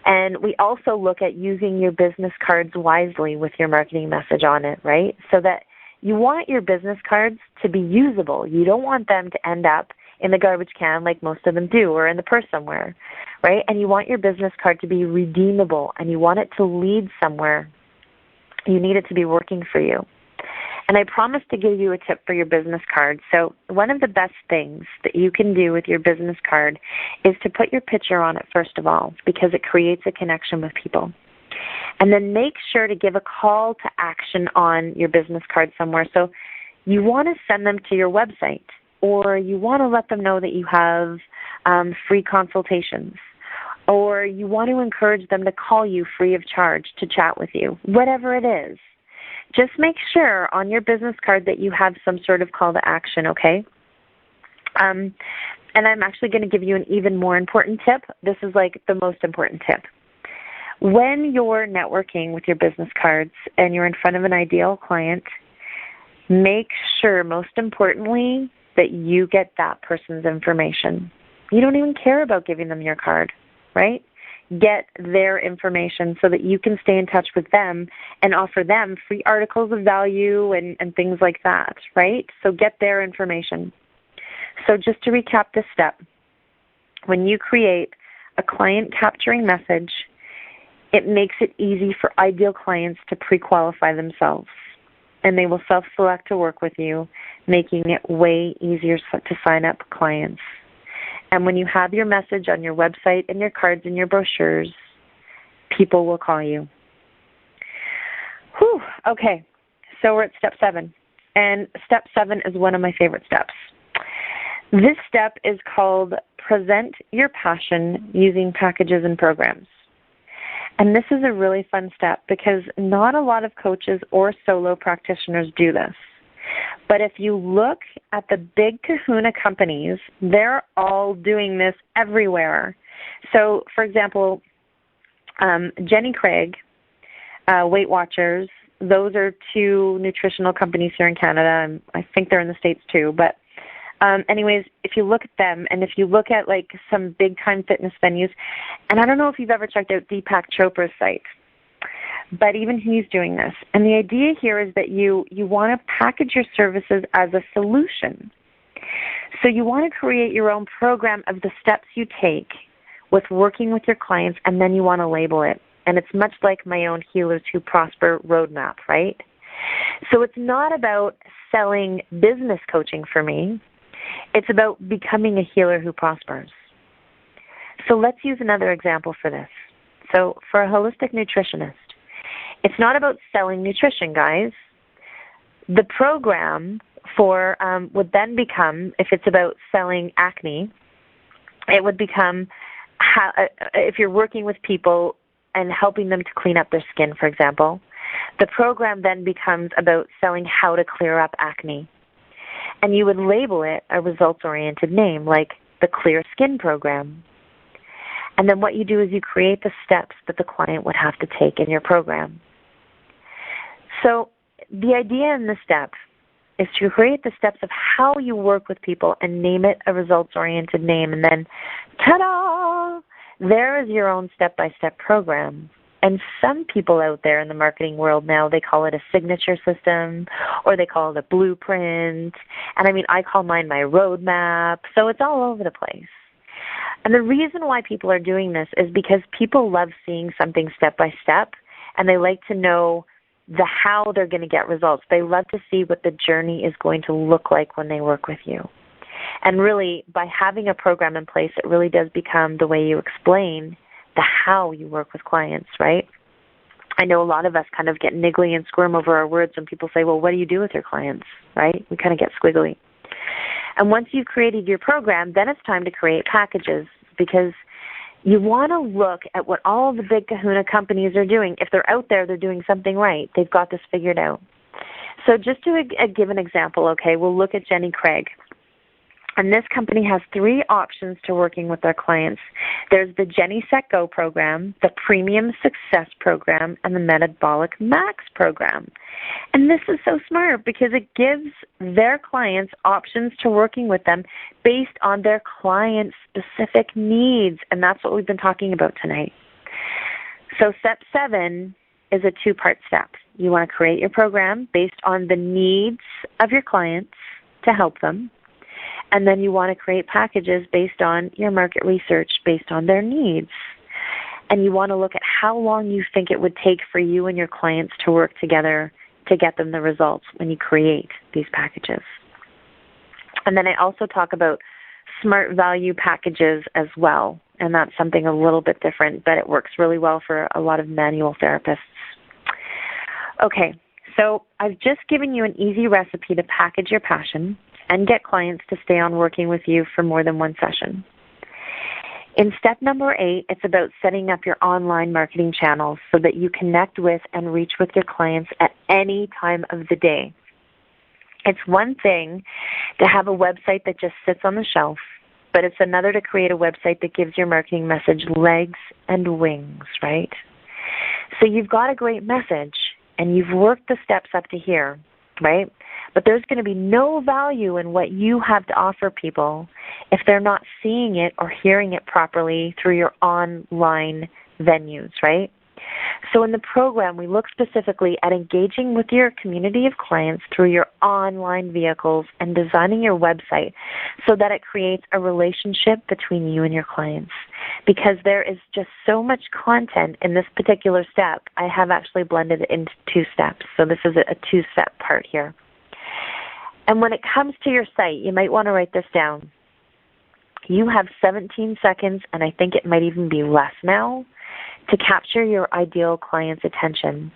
A: And we also look at using your business cards wisely with your marketing message on it, right? So that you want your business cards to be usable. You don't want them to end up in the garbage can like most of them do, or in the purse somewhere, right? And you want your business card to be redeemable, and you want it to lead somewhere. You need it to be working for you. And I promise to give you a tip for your business card. So one of the best things that you can do with your business card is to put your picture on it first of all, because it creates a connection with people. And then make sure to give a call to action on your business card somewhere. So you want to send them to your website, or you want to let them know that you have free consultations, or you want to encourage them to call you free of charge to chat with you, whatever it is. Just make sure on your business card that you have some sort of call to action, okay? And I'm actually going to give you an even more important tip. This is like the most important tip. When you're networking with your business cards and you're in front of an ideal client, make sure, most importantly, that you get that person's information. You don't even care about giving them your card, right? Get their information so that you can stay in touch with them and offer them free articles of value and things like that, right? So get their information. So just to recap this step, when you create a client capturing message, it makes it easy for ideal clients to pre-qualify themselves, and they will self-select to work with you, making it way easier to sign up clients. And when you have your message on your website and your cards and your brochures, people will call you. Whew, okay, so we're at step 7. And step 7 is one of my favorite steps. This step is called Present Your Passion Using Packages and Programs. And this is a really fun step because not a lot of coaches or solo practitioners do this. But if you look at the big kahuna companies, they're all doing this everywhere. So, for example, Jenny Craig, Weight Watchers, those are 2 nutritional companies here in Canada, and I think they're in the States too. But anyways, if you look at them, and if you look at like some big-time fitness venues, and I don't know if you've ever checked out Deepak Chopra's site, but even he's doing this. And the idea here is that you want to package your services as a solution. So you want to create your own program of the steps you take with working with your clients, and then you want to label it. And it's much like my own Healers Who Prosper roadmap, right? So it's not about selling business coaching for me. It's about becoming a healer who prospers. So let's use another example for this. So for a holistic nutritionist, it's not about selling nutrition, guys. The program for would then become, if it's about selling acne, it would become how, if you're working with people and helping them to clean up their skin, for example, the program then becomes about selling how to clear up acne. And you would label it a results-oriented name, like the Clear Skin Program. And then what you do is you create the steps that the client would have to take in your program. So the idea in the steps is to create the steps of how you work with people and name it a results-oriented name. And then, ta-da, there is your own step-by-step program. And some people out there in the marketing world now, they call it a signature system or they call it a blueprint. And I mean, I call mine my roadmap. So it's all over the place. And the reason why people are doing this is because people love seeing something step by step, and they like to know the how they're going to get results. They love to see what the journey is going to look like when they work with you. And really, by having a program in place, it really does become the way you explain the how you work with clients, right? I know a lot of us kind of get niggly and squirm over our words when people say, well, what do you do with your clients, right? We kind of get squiggly. And once you've created your program, then it's time to create packages, because you want to look at what all the big kahuna companies are doing. If they're out there, they're doing something right. They've got this figured out. So just to give an example, okay, we'll look at Jenny Craig. And this company has 3 options to working with their clients. There's the Jenny Set Go program, the Premium Success program, and the Metabolic Max program. And this is so smart because it gives their clients options to working with them based on their client's specific needs. And that's what we've been talking about tonight. So step 7 is a 2-part step. You want to create your program based on the needs of your clients to help them. And then you want to create packages based on your market research, based on their needs. And you want to look at how long you think it would take for you and your clients to work together to get them the results when you create these packages. And then I also talk about smart value packages as well. And that's something a little bit different, but it works really well for a lot of manual therapists. Okay, so I've just given you an easy recipe to package your passion and get clients to stay on working with you for more than one session. In step number 8, it's about setting up your online marketing channels so that you connect with and reach with your clients at any time of the day. It's one thing to have a website that just sits on the shelf, but it's another to create a website that gives your marketing message legs and wings, right? So you've got a great message, and you've worked the steps up to here, right? But there's going to be no value in what you have to offer people if they're not seeing it or hearing it properly through your online venues, right? So in the program, we look specifically at engaging with your community of clients through your online vehicles and designing your website so that it creates a relationship between you and your clients. Because there is just so much content in this particular step, I have actually blended it into 2 steps. So this is a 2-step part here. And when it comes to your site, you might want to write this down. You have 17 seconds, and I think it might even be less now, to capture your ideal client's attention.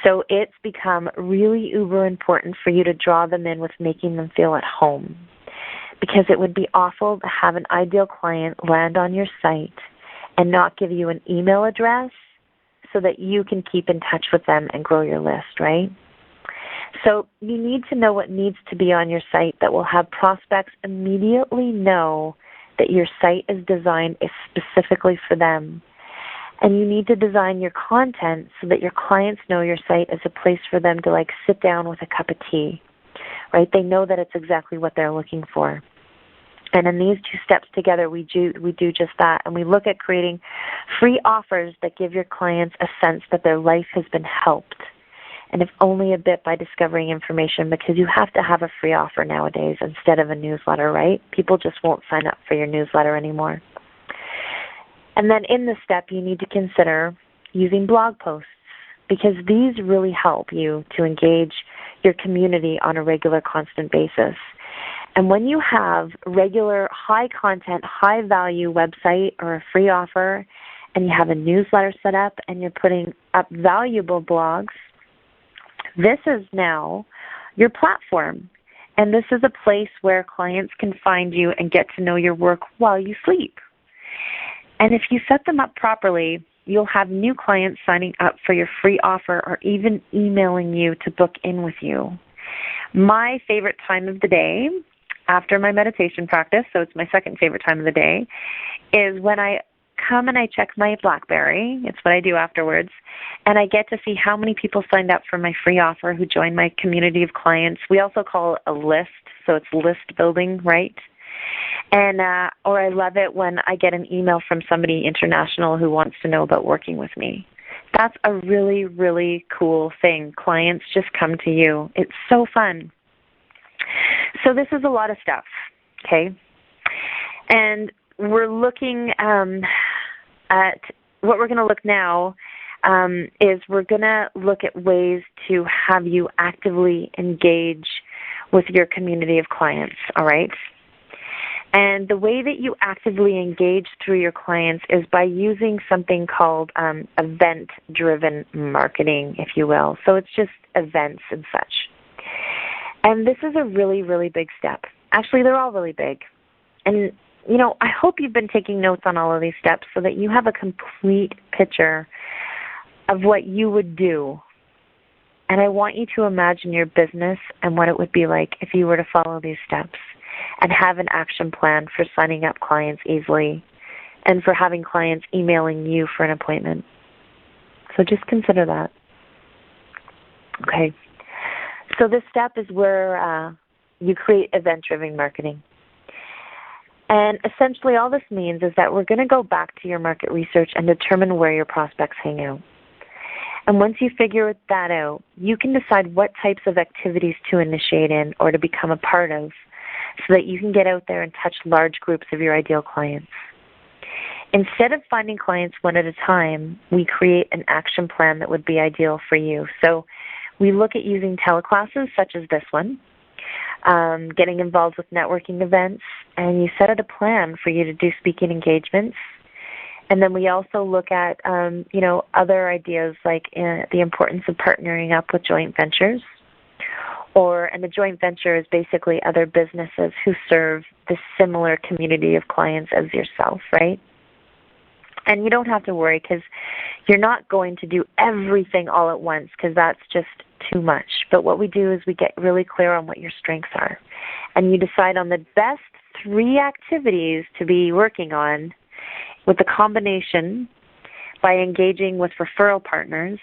A: So it's become really uber important for you to draw them in with making them feel at home. Because it would be awful to have an ideal client land on your site and not give you an email address so that you can keep in touch with them and grow your list, right? So you need to know what needs to be on your site that will have prospects immediately know that your site is designed specifically for them. And you need to design your content so that your clients know your site is a place for them to sit down with a cup of tea, right? They know that it's exactly what they're looking for. And in these 2 steps together, we do just that. And we look at creating free offers that give your clients a sense that their life has been helped. And if only a bit by discovering information, because you have to have a free offer nowadays instead of a newsletter, right? People just won't sign up for your newsletter anymore. And then in this step, you need to consider using blog posts, because these really help you to engage your community on a regular, constant basis. And when you have regular, high-content, high-value website or a free offer, and you have a newsletter set up, and you're putting up valuable blogs, this is now your platform. And this is a place where clients can find you and get to know your work while you sleep. And if you set them up properly, you'll have new clients signing up for your free offer or even emailing you to book in with you. My favorite time of the day after my meditation practice, so it's my second favorite time of the day, is when I come and I check my BlackBerry. It's what I do afterwards. And I get to see how many people signed up for my free offer who joined my community of clients. We also call it a list, so it's list building, right? And or I love it when I get an email from somebody international who wants to know about working with me. That's a really, really cool thing. Clients just come to you. It's so fun. So this is a lot of stuff, okay? And we're looking at what we're going to look now is we're going to look at ways to have you actively engage with your community of clients, all right? And the way that you actively engage through your clients is by using something called event-driven marketing, if you will. So it's just events and such. And this is a really, really big step. Actually, they're all really big. And, you know, I hope you've been taking notes on all of these steps so that you have a complete picture of what you would do. And I want you to imagine your business and what it would be like if you were to follow these steps and have an action plan for signing up clients easily and for having clients emailing you for an appointment. So just consider that. Okay. So this step is where you create event-driven marketing. And essentially all this means is that we're going to go back to your market research and determine where your prospects hang out. And once you figure that out, you can decide what types of activities to initiate in or to become a part of so that you can get out there and touch large groups of your ideal clients. Instead of finding clients one at a time, we create an action plan that would be ideal for you. So we look at using teleclasses such as this one, getting involved with networking events, and you set out a plan for you to do speaking engagements. And then we also look at, other ideas like the importance of partnering up with joint ventures. And the joint venture is basically other businesses who serve the similar community of clients as yourself, right? And you don't have to worry because you're not going to do everything all at once because that's just too much. But what we do is we get really clear on what your strengths are. And you decide on the best 3 activities to be working on with the combination by engaging with referral partners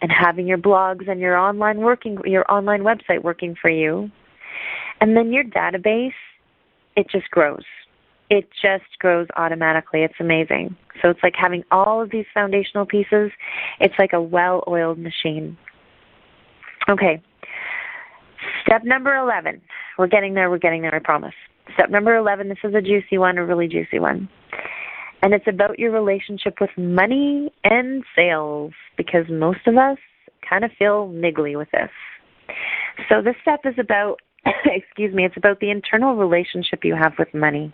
A: and having your blogs and your online website working for you. And then your database, it just grows. It just grows automatically. It's amazing. So it's like having all of these foundational pieces. It's like a well-oiled machine. Okay. Step number 11. We're getting there, I promise. Step number 11, this is a juicy one, a really juicy one. And it's about your relationship with money and sales, because most of us kind of feel niggly with this. So this step is about, it's about the internal relationship you have with money.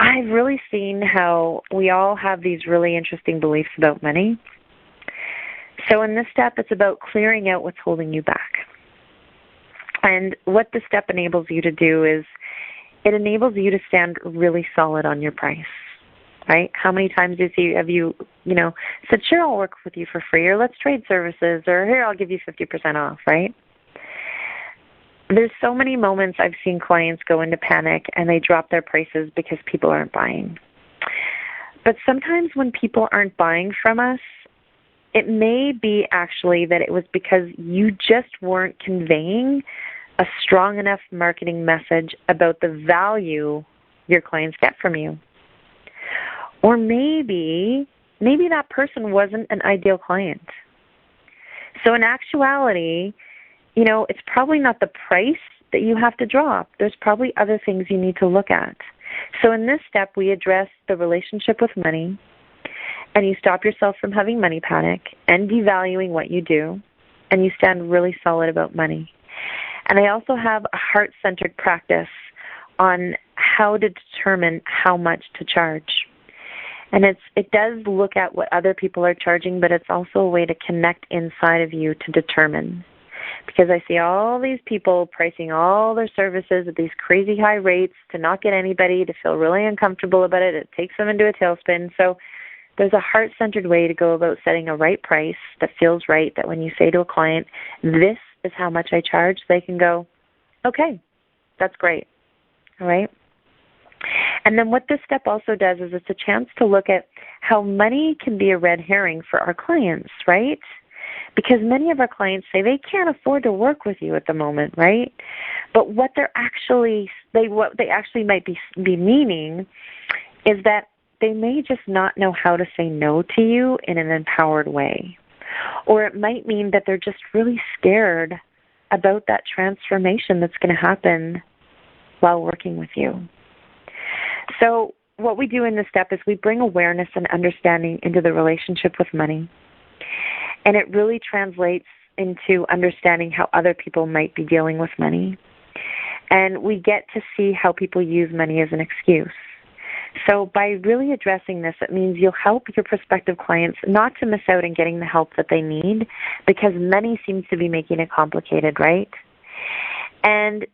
A: I've really seen how we all have these really interesting beliefs about money. So in this step, it's about clearing out what's holding you back. And what this step enables you to do is it enables you to stand really solid on your price, right? How many times have you said, sure, I'll work with you for free, or let's trade services, or here, I'll give you 50% off, right? There's so many moments I've seen clients go into panic and they drop their prices because people aren't buying. But sometimes when people aren't buying from us, it may be actually that it was because you just weren't conveying a strong enough marketing message about the value your clients get from you. Or maybe that person wasn't an ideal client. So in actuality, it's probably not the price that you have to drop. There's probably other things you need to look at. So in this step, we address the relationship with money, and you stop yourself from having money panic and devaluing what you do, and you stand really solid about money. And I also have a heart-centered practice on how to determine how much to charge. And it does look at what other people are charging, but it's also a way to connect inside of you to determine. Because I see all these people pricing all their services at these crazy high rates to not get anybody to feel really uncomfortable about it. It takes them into a tailspin. So there's a heart-centered way to go about setting a right price that feels right, that when you say to a client, this is how much I charge, they can go, okay, that's great, all right? And then what this step also does is it's a chance to look at how money can be a red herring for our clients, right? Because many of our clients say they can't afford to work with you at the moment, right? But what they actually might be meaning is that they may just not know how to say no to you in an empowered way. Or it might mean that they're just really scared about that transformation that's going to happen while working with you. So what we do in this step is we bring awareness and understanding into the relationship with money. And it really translates into understanding how other people might be dealing with money. And we get to see how people use money as an excuse. So by really addressing this, it means you'll help your prospective clients not to miss out on getting the help that they need, because money seems to be making it complicated, right? And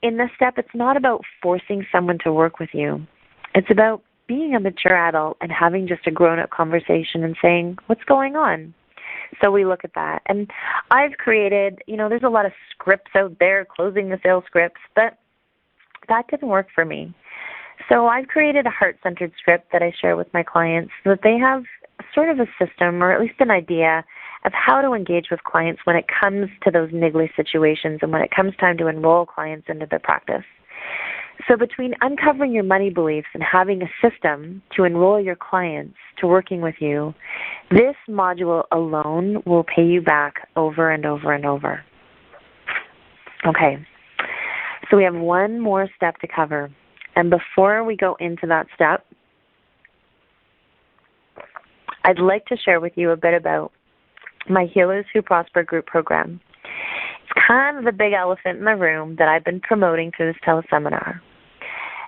A: in this step, it's not about forcing someone to work with you. It's about being a mature adult and having just a grown-up conversation and saying, what's going on? So we look at that. And I've created, there's a lot of scripts out there, closing the sale scripts, but that didn't work for me. So I've created a heart-centered script that I share with my clients so that they have sort of a system, or at least an idea, of how to engage with clients when it comes to those niggly situations and when it comes time to enroll clients into their practice. So between uncovering your money beliefs and having a system to enroll your clients to working with you, this module alone will pay you back over and over and over. Okay, so we have one more step to cover. And before we go into that step, I'd like to share with you a bit about my Healers Who Prosper group program. It's kind of the big elephant in the room that I've been promoting through this teleseminar.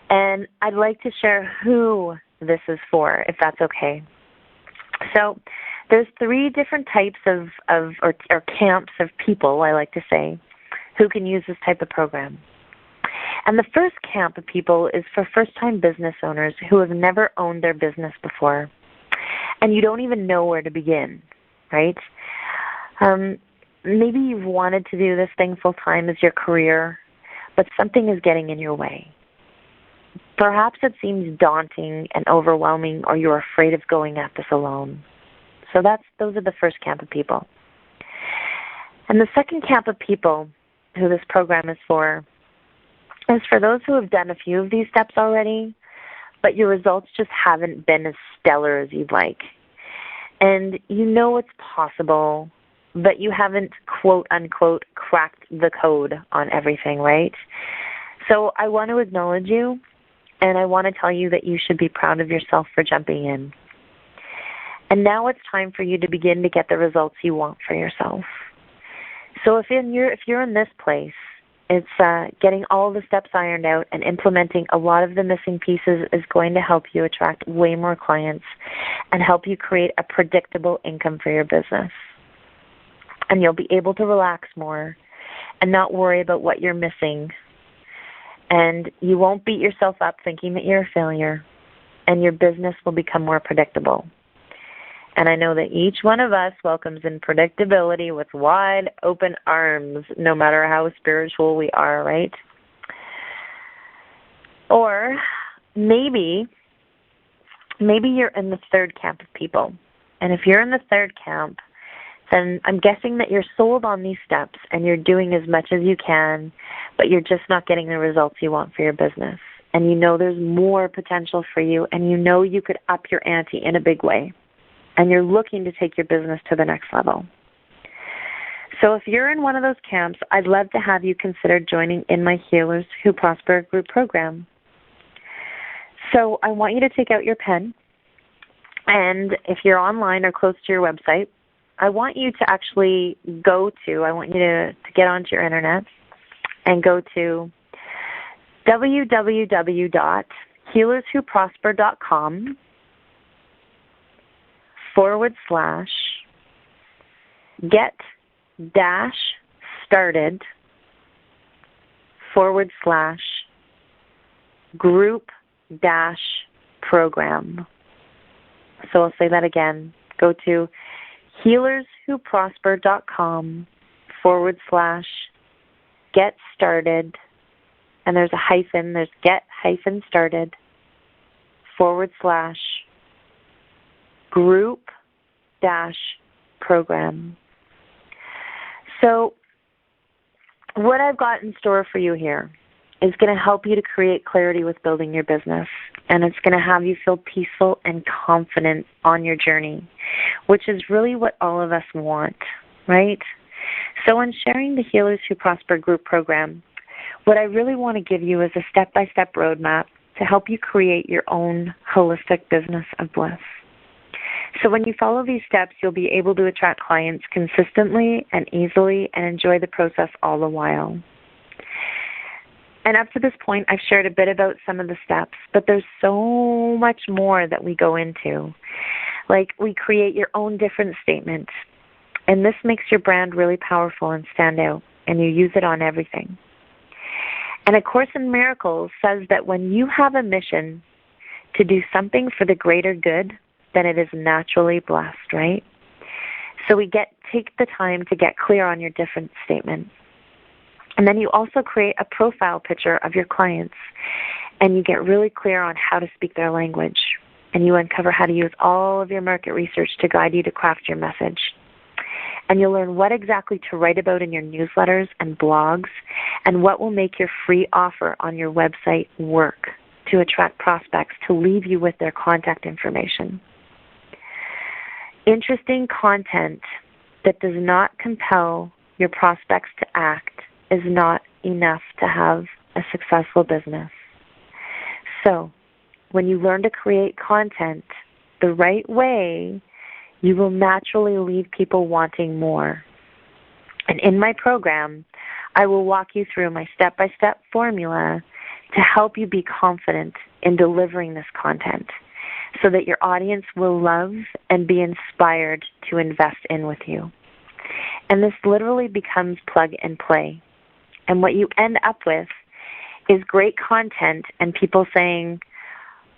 A: And I'd like to share who this is for, if that's okay. So there's 3 different types or camps of people, I like to say, who can use this type of program. And the first camp of people is for first-time business owners who have never owned their business before. And you don't even know where to begin, right? Maybe you've wanted to do this thing full-time as your career, but something is getting in your way. Perhaps it seems daunting and overwhelming, or you're afraid of going at this alone. So those are the first camp of people. And the second camp of people who this program is for those who have done a few of these steps already, but your results just haven't been as stellar as you'd like. And you know it's possible, but you haven't, quote unquote, cracked the code on everything, right? So I want to acknowledge you, and I want to tell you that you should be proud of yourself for jumping in. And now it's time for you to begin to get the results you want for yourself. So if you're in this place, it's getting all the steps ironed out and implementing a lot of the missing pieces is going to help you attract way more clients and help you create a predictable income for your business. And you'll be able to relax more and not worry about what you're missing. And you won't beat yourself up thinking that you're a failure, and your business will become more predictable. And I know that each one of us welcomes in predictability with wide open arms, no matter how spiritual we are, right? Or maybe you're in the third camp of people. And if you're in the third camp, then I'm guessing that you're sold on these steps and you're doing as much as you can, but you're just not getting the results you want for your business. And you know there's more potential for you, and you know you could up your ante in a big way. And you're looking to take your business to the next level. So if you're in one of those camps, I'd love to have you consider joining in my Healers Who Prosper group program. So I want you to take out your pen, and if you're online or close to your website, I want you to actually I want you to get onto your internet and go to www.healerswhoprosper.com /get-started/group-program. So I'll say that again. Go to healerswhoprosper.com /get-started/group and there's a hyphen, there's get-started /group-program. So what I've got in store for you here is going to help you to create clarity with building your business, and it's going to have you feel peaceful and confident on your journey, which is really what all of us want, right? So in sharing the Healers Who Prosper group program, what I really want to give you is a step-by-step roadmap to help you create your own holistic business of bliss. So when you follow these steps, you'll be able to attract clients consistently and easily and enjoy the process all the while. And up to this point, I've shared a bit about some of the steps, but there's so much more that we go into. Like, we create your own different statement, and this makes your brand really powerful and stand out, and you use it on everything. And A Course in Miracles says that when you have a mission to do something for the greater good, then it is naturally blessed, right? So take the time to get clear on your different statements. And then you also create a profile picture of your clients, and you get really clear on how to speak their language, and you uncover how to use all of your market research to guide you to craft your message. And you'll learn what exactly to write about in your newsletters and blogs, and what will make your free offer on your website work to attract prospects to leave you with their contact information. Interesting content that does not compel your prospects to act is not enough to have a successful business. So, when you learn to create content the right way, you will naturally leave people wanting more. And in my program, I will walk you through my step-by-step formula to help you be confident in delivering this content so that your audience will love and be inspired to invest in with you. And this literally becomes plug and play. And what you end up with is great content and people saying,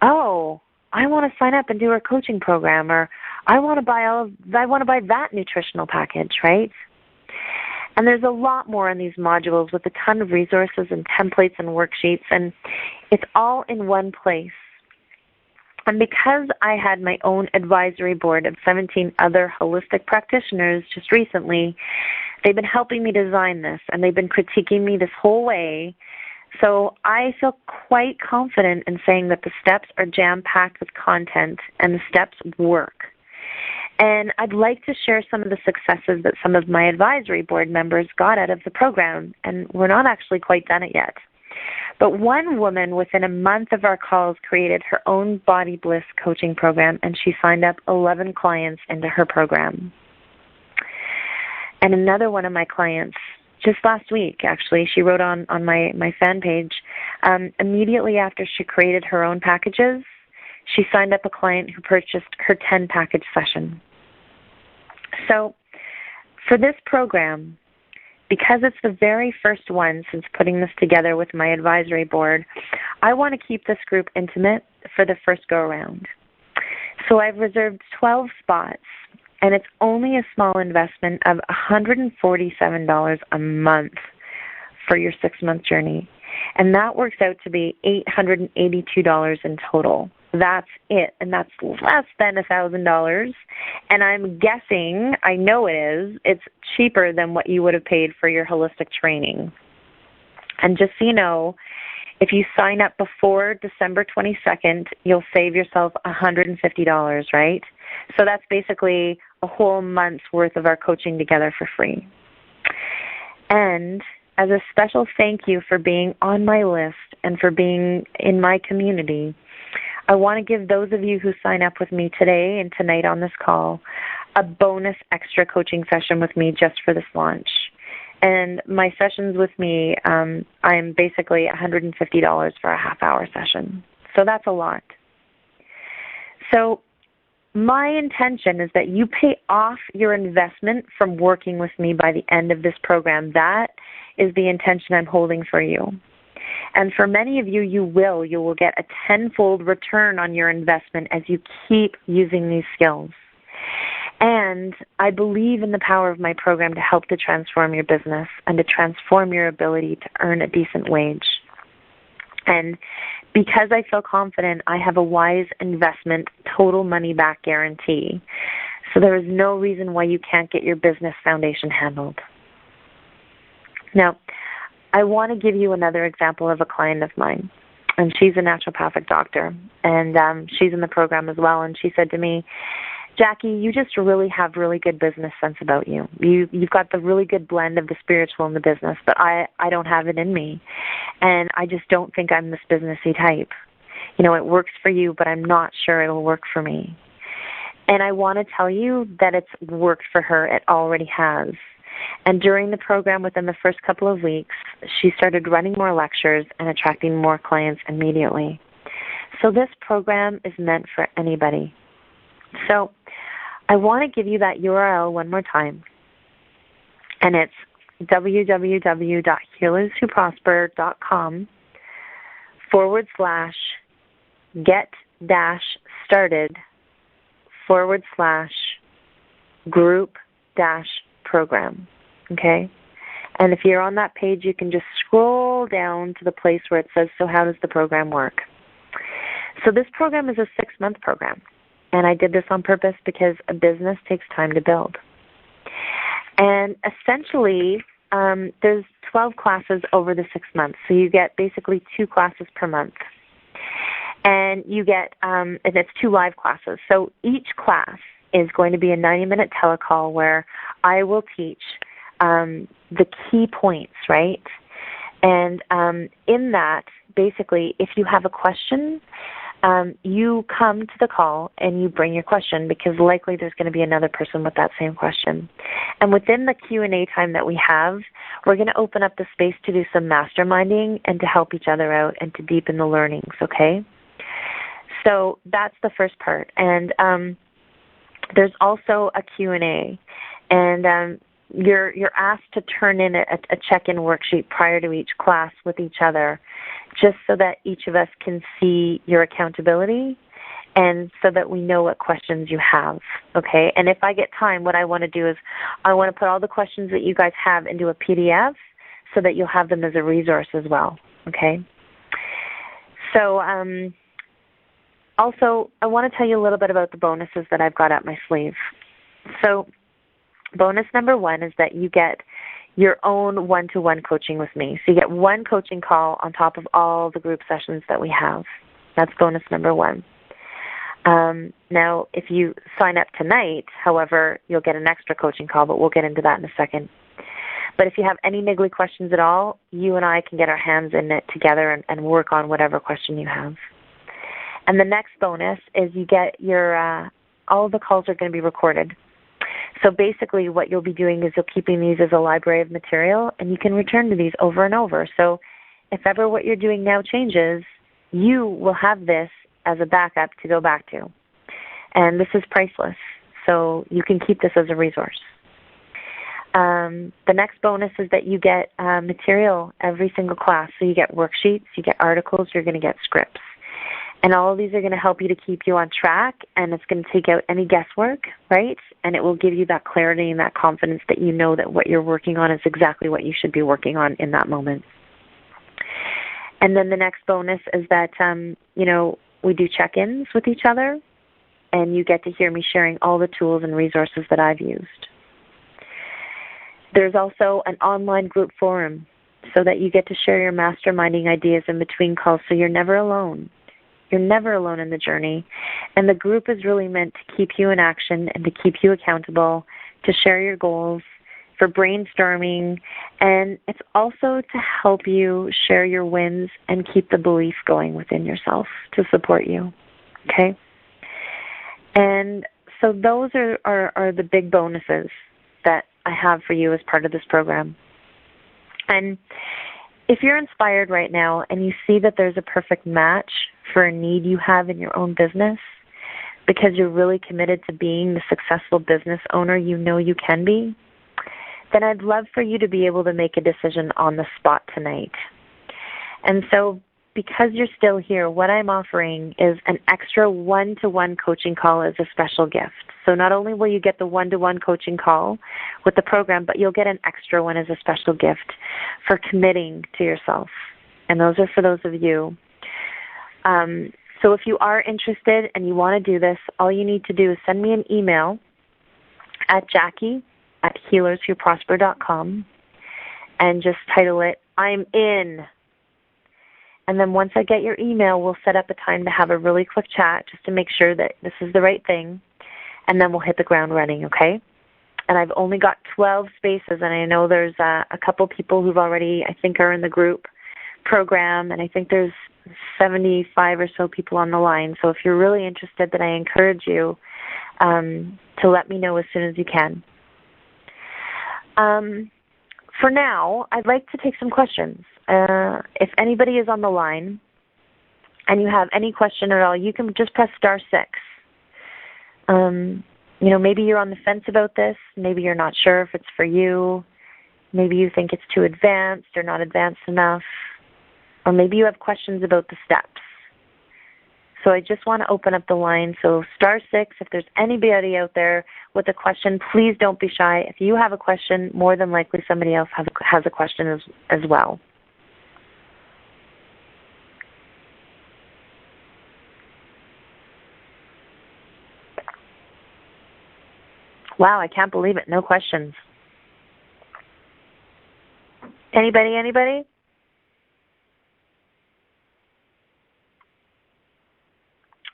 A: oh, I want to sign up and do our coaching program, or I want to buy that nutritional package, right? And there's a lot more in these modules with a ton of resources and templates and worksheets, and it's all in one place. And because I had my own advisory board of 17 other holistic practitioners just recently, they've been helping me design this, and they've been critiquing me this whole way. So I feel quite confident in saying that the steps are jam-packed with content and the steps work. And I'd like to share some of the successes that some of my advisory board members got out of the program, and we're not actually quite done it yet. But one woman within a month of our calls created her own Body Bliss coaching program, and she signed up 11 clients into her program. And another one of my clients, just last week actually, she wrote on my fan page, immediately after she created her own packages, she signed up a client who purchased her 10 package session. So for this program, because it's the very first one since putting this together with my advisory board, I want to keep this group intimate for the first go-around. So I've reserved 12 spots, and it's only a small investment of $147 a month for your 6-month journey. And that works out to be $882 in total. That's it, and that's less than $1,000. And I'm guessing, I know it is, it's cheaper than what you would have paid for your holistic training. And just so you know, if you sign up before December 22nd, you'll save yourself $150, right? So that's basically a whole month's worth of our coaching together for free. And as a special thank you for being on my list and for being in my community, I want to give those of you who sign up with me today and tonight on this call a bonus extra coaching session with me just for this launch. And my sessions with me, I'm basically $150 for a half-hour session. So that's a lot. So my intention is that you pay off your investment from working with me by the end of this program. That is the intention I'm holding for you. And for many of you, you will get a tenfold return on your investment as you keep using these skills. And I believe in the power of my program to help to transform your business and to transform your ability to earn a decent wage. And because I feel confident, I have a wise investment total money back guarantee. So there is no reason why you can't get your business foundation handled. Now, I want to give you another example of a client of mine. And she's a naturopathic doctor. And she's in the program as well. And she said to me, Jackie, you just really have really good business sense about you. You've got the really good blend of the spiritual and the business, but I don't have it in me. And I just don't think I'm this businessy type. You know, it works for you, but I'm not sure it'll work for me. And I want to tell you that it's worked for her. It already has. And during the program, within the first couple of weeks, she started running more lectures and attracting more clients immediately. So this program is meant for anybody. So I want to give you that URL one more time. And it's www.healerswhoprosper.com/get-started/group-program. Okay? And if you're on that page, you can just scroll down to the place where it says, so how does the program work? So this program is a 6-month program. And I did this on purpose because a business takes time to build. And essentially, there's 12 classes over the 6 months. So you get basically 2 classes per month. And you get, and it's 2 live classes. So each class is going to be a 90-minute telecall where I will teach the key points, right? And in that, basically, if you have a question, you come to the call and you bring your question because likely there's going to be another person with that same question. And within the Q&A time that we have, we're going to open up the space to do some masterminding and to help each other out and to deepen the learnings, okay? So that's the first part. And there's also a Q&A. And you're asked to turn in a check-in worksheet prior to each class with each other, just so that each of us can see your accountability and so that we know what questions you have, okay? And if I get time, what I want to do is I want to put all the questions that you guys have into a PDF so that you'll have them as a resource as well, okay? So also, I want to tell you a little bit about the bonuses that I've got up my sleeve. So bonus number 1 is that you get your own one-to-one coaching with me. So you get 1 coaching call on top of all the group sessions that we have. That's bonus number 1. Now, if you sign up tonight, however, you'll get an extra coaching call, but we'll get into that in a second. But if you have any niggly questions at all, you and I can get our hands in it together and work on whatever question you have. And the next bonus is you get your, all of the calls are going to be recorded. So basically what you'll be doing is you're keeping these as a library of material, and you can return to these over and over. So if ever what you're doing now changes, you will have this as a backup to go back to. And this is priceless, so you can keep this as a resource. The next bonus is that you get material every single class. So you get worksheets, you get articles, you're going to get scripts. And all of these are going to help you to keep you on track, and it's going to take out any guesswork, right? And it will give you that clarity and that confidence that you know that what you're working on is exactly what you should be working on in that moment. And then the next bonus is that, we do check-ins with each other, and you get to hear me sharing all the tools and resources that I've used. There's also an online group forum so that you get to share your masterminding ideas in between calls, so you're never alone. You're never alone in the journey. And the group is really meant to keep you in action and to keep you accountable, to share your goals, for brainstorming, and it's also to help you share your wins and keep the belief going within yourself to support you, okay? And so those are the big bonuses that I have for you as part of this program. And if you're inspired right now and you see that there's a perfect match for a need you have in your own business because you're really committed to being the successful business owner you know you can be, then I'd love for you to be able to make a decision on the spot tonight. And so because you're still here, what I'm offering is an extra one-to-one coaching call as a special gift. So not only will you get the one-to-one coaching call with the program, but you'll get an extra one as a special gift for committing to yourself. And those are for those of you So if you are interested and you want to do this, all you need to do is send me an email at Jackie@healerswhoprosper.com and just title it, "I'm in." And then once I get your email, we'll set up a time to have a really quick chat just to make sure that this is the right thing. And then we'll hit the ground running, okay? And I've only got 12 spaces, and I know there's a couple people who've already, I think, are in the group program, and I think there's 75 or so people on the line. So if you're really interested, then I encourage you to let me know as soon as you can. For now, I'd like to take some questions. If anybody is on the line and you have any question at all, you can just press *6. Maybe you're on the fence about this. Maybe you're not sure if it's for you. Maybe you think it's too advanced or not advanced enough. Or maybe you have questions about the steps. So I just want to open up the line. So *6, if there's anybody out there with a question, please don't be shy. If you have a question, more than likely somebody else has a question as well. Wow, I can't believe it. No questions. Anybody?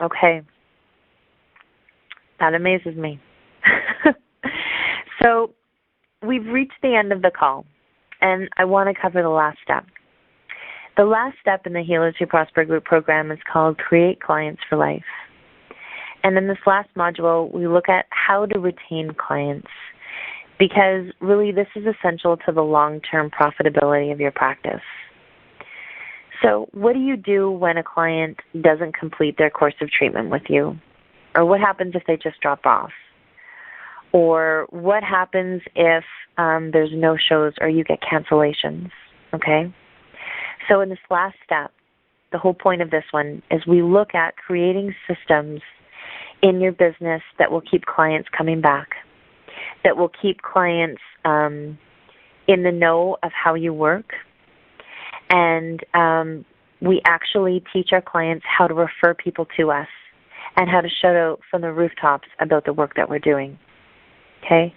A: Okay. That amazes me. So we've reached the end of the call, and I want to cover the last step. The last step in the Healers Who Prosper group program is called Create Clients for Life. And in this last module, we look at how to retain clients, because really this is essential to the long-term profitability of your practice. So what do you do when a client doesn't complete their course of treatment with you? Or what happens if they just drop off? Or what happens if there's no shows or you get cancellations? Okay? So in this last step, the whole point of this one is we look at creating systems in your business that will keep clients coming back, that will keep clients in the know of how you work. And we actually teach our clients how to refer people to us and how to shout out from the rooftops about the work that we're doing. Okay?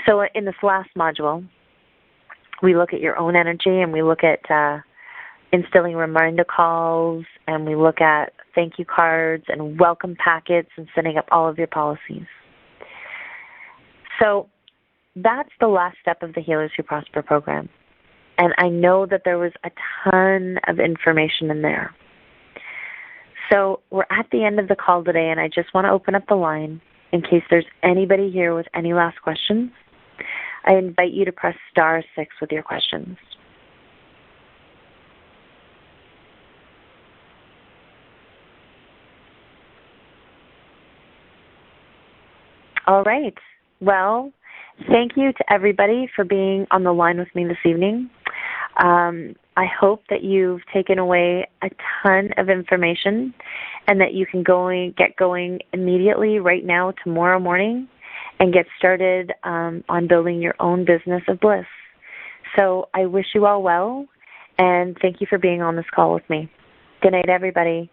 A: So in this last module, we look at your own energy, and we look at instilling reminder calls, and we look at thank you cards and welcome packets and setting up all of your policies. So that's the last step of the Healers Who Prosper program. And I know that there was a ton of information in there. So we're at the end of the call today, and I just want to open up the line in case there's anybody here with any last questions. I invite you to press *6 with your questions. All right. Well, thank you to everybody for being on the line with me this evening. I hope that you've taken away a ton of information and that you can get going immediately right now, tomorrow morning, and get started on building your own business of bliss. So I wish you all well, and thank you for being on this call with me. Good night, everybody.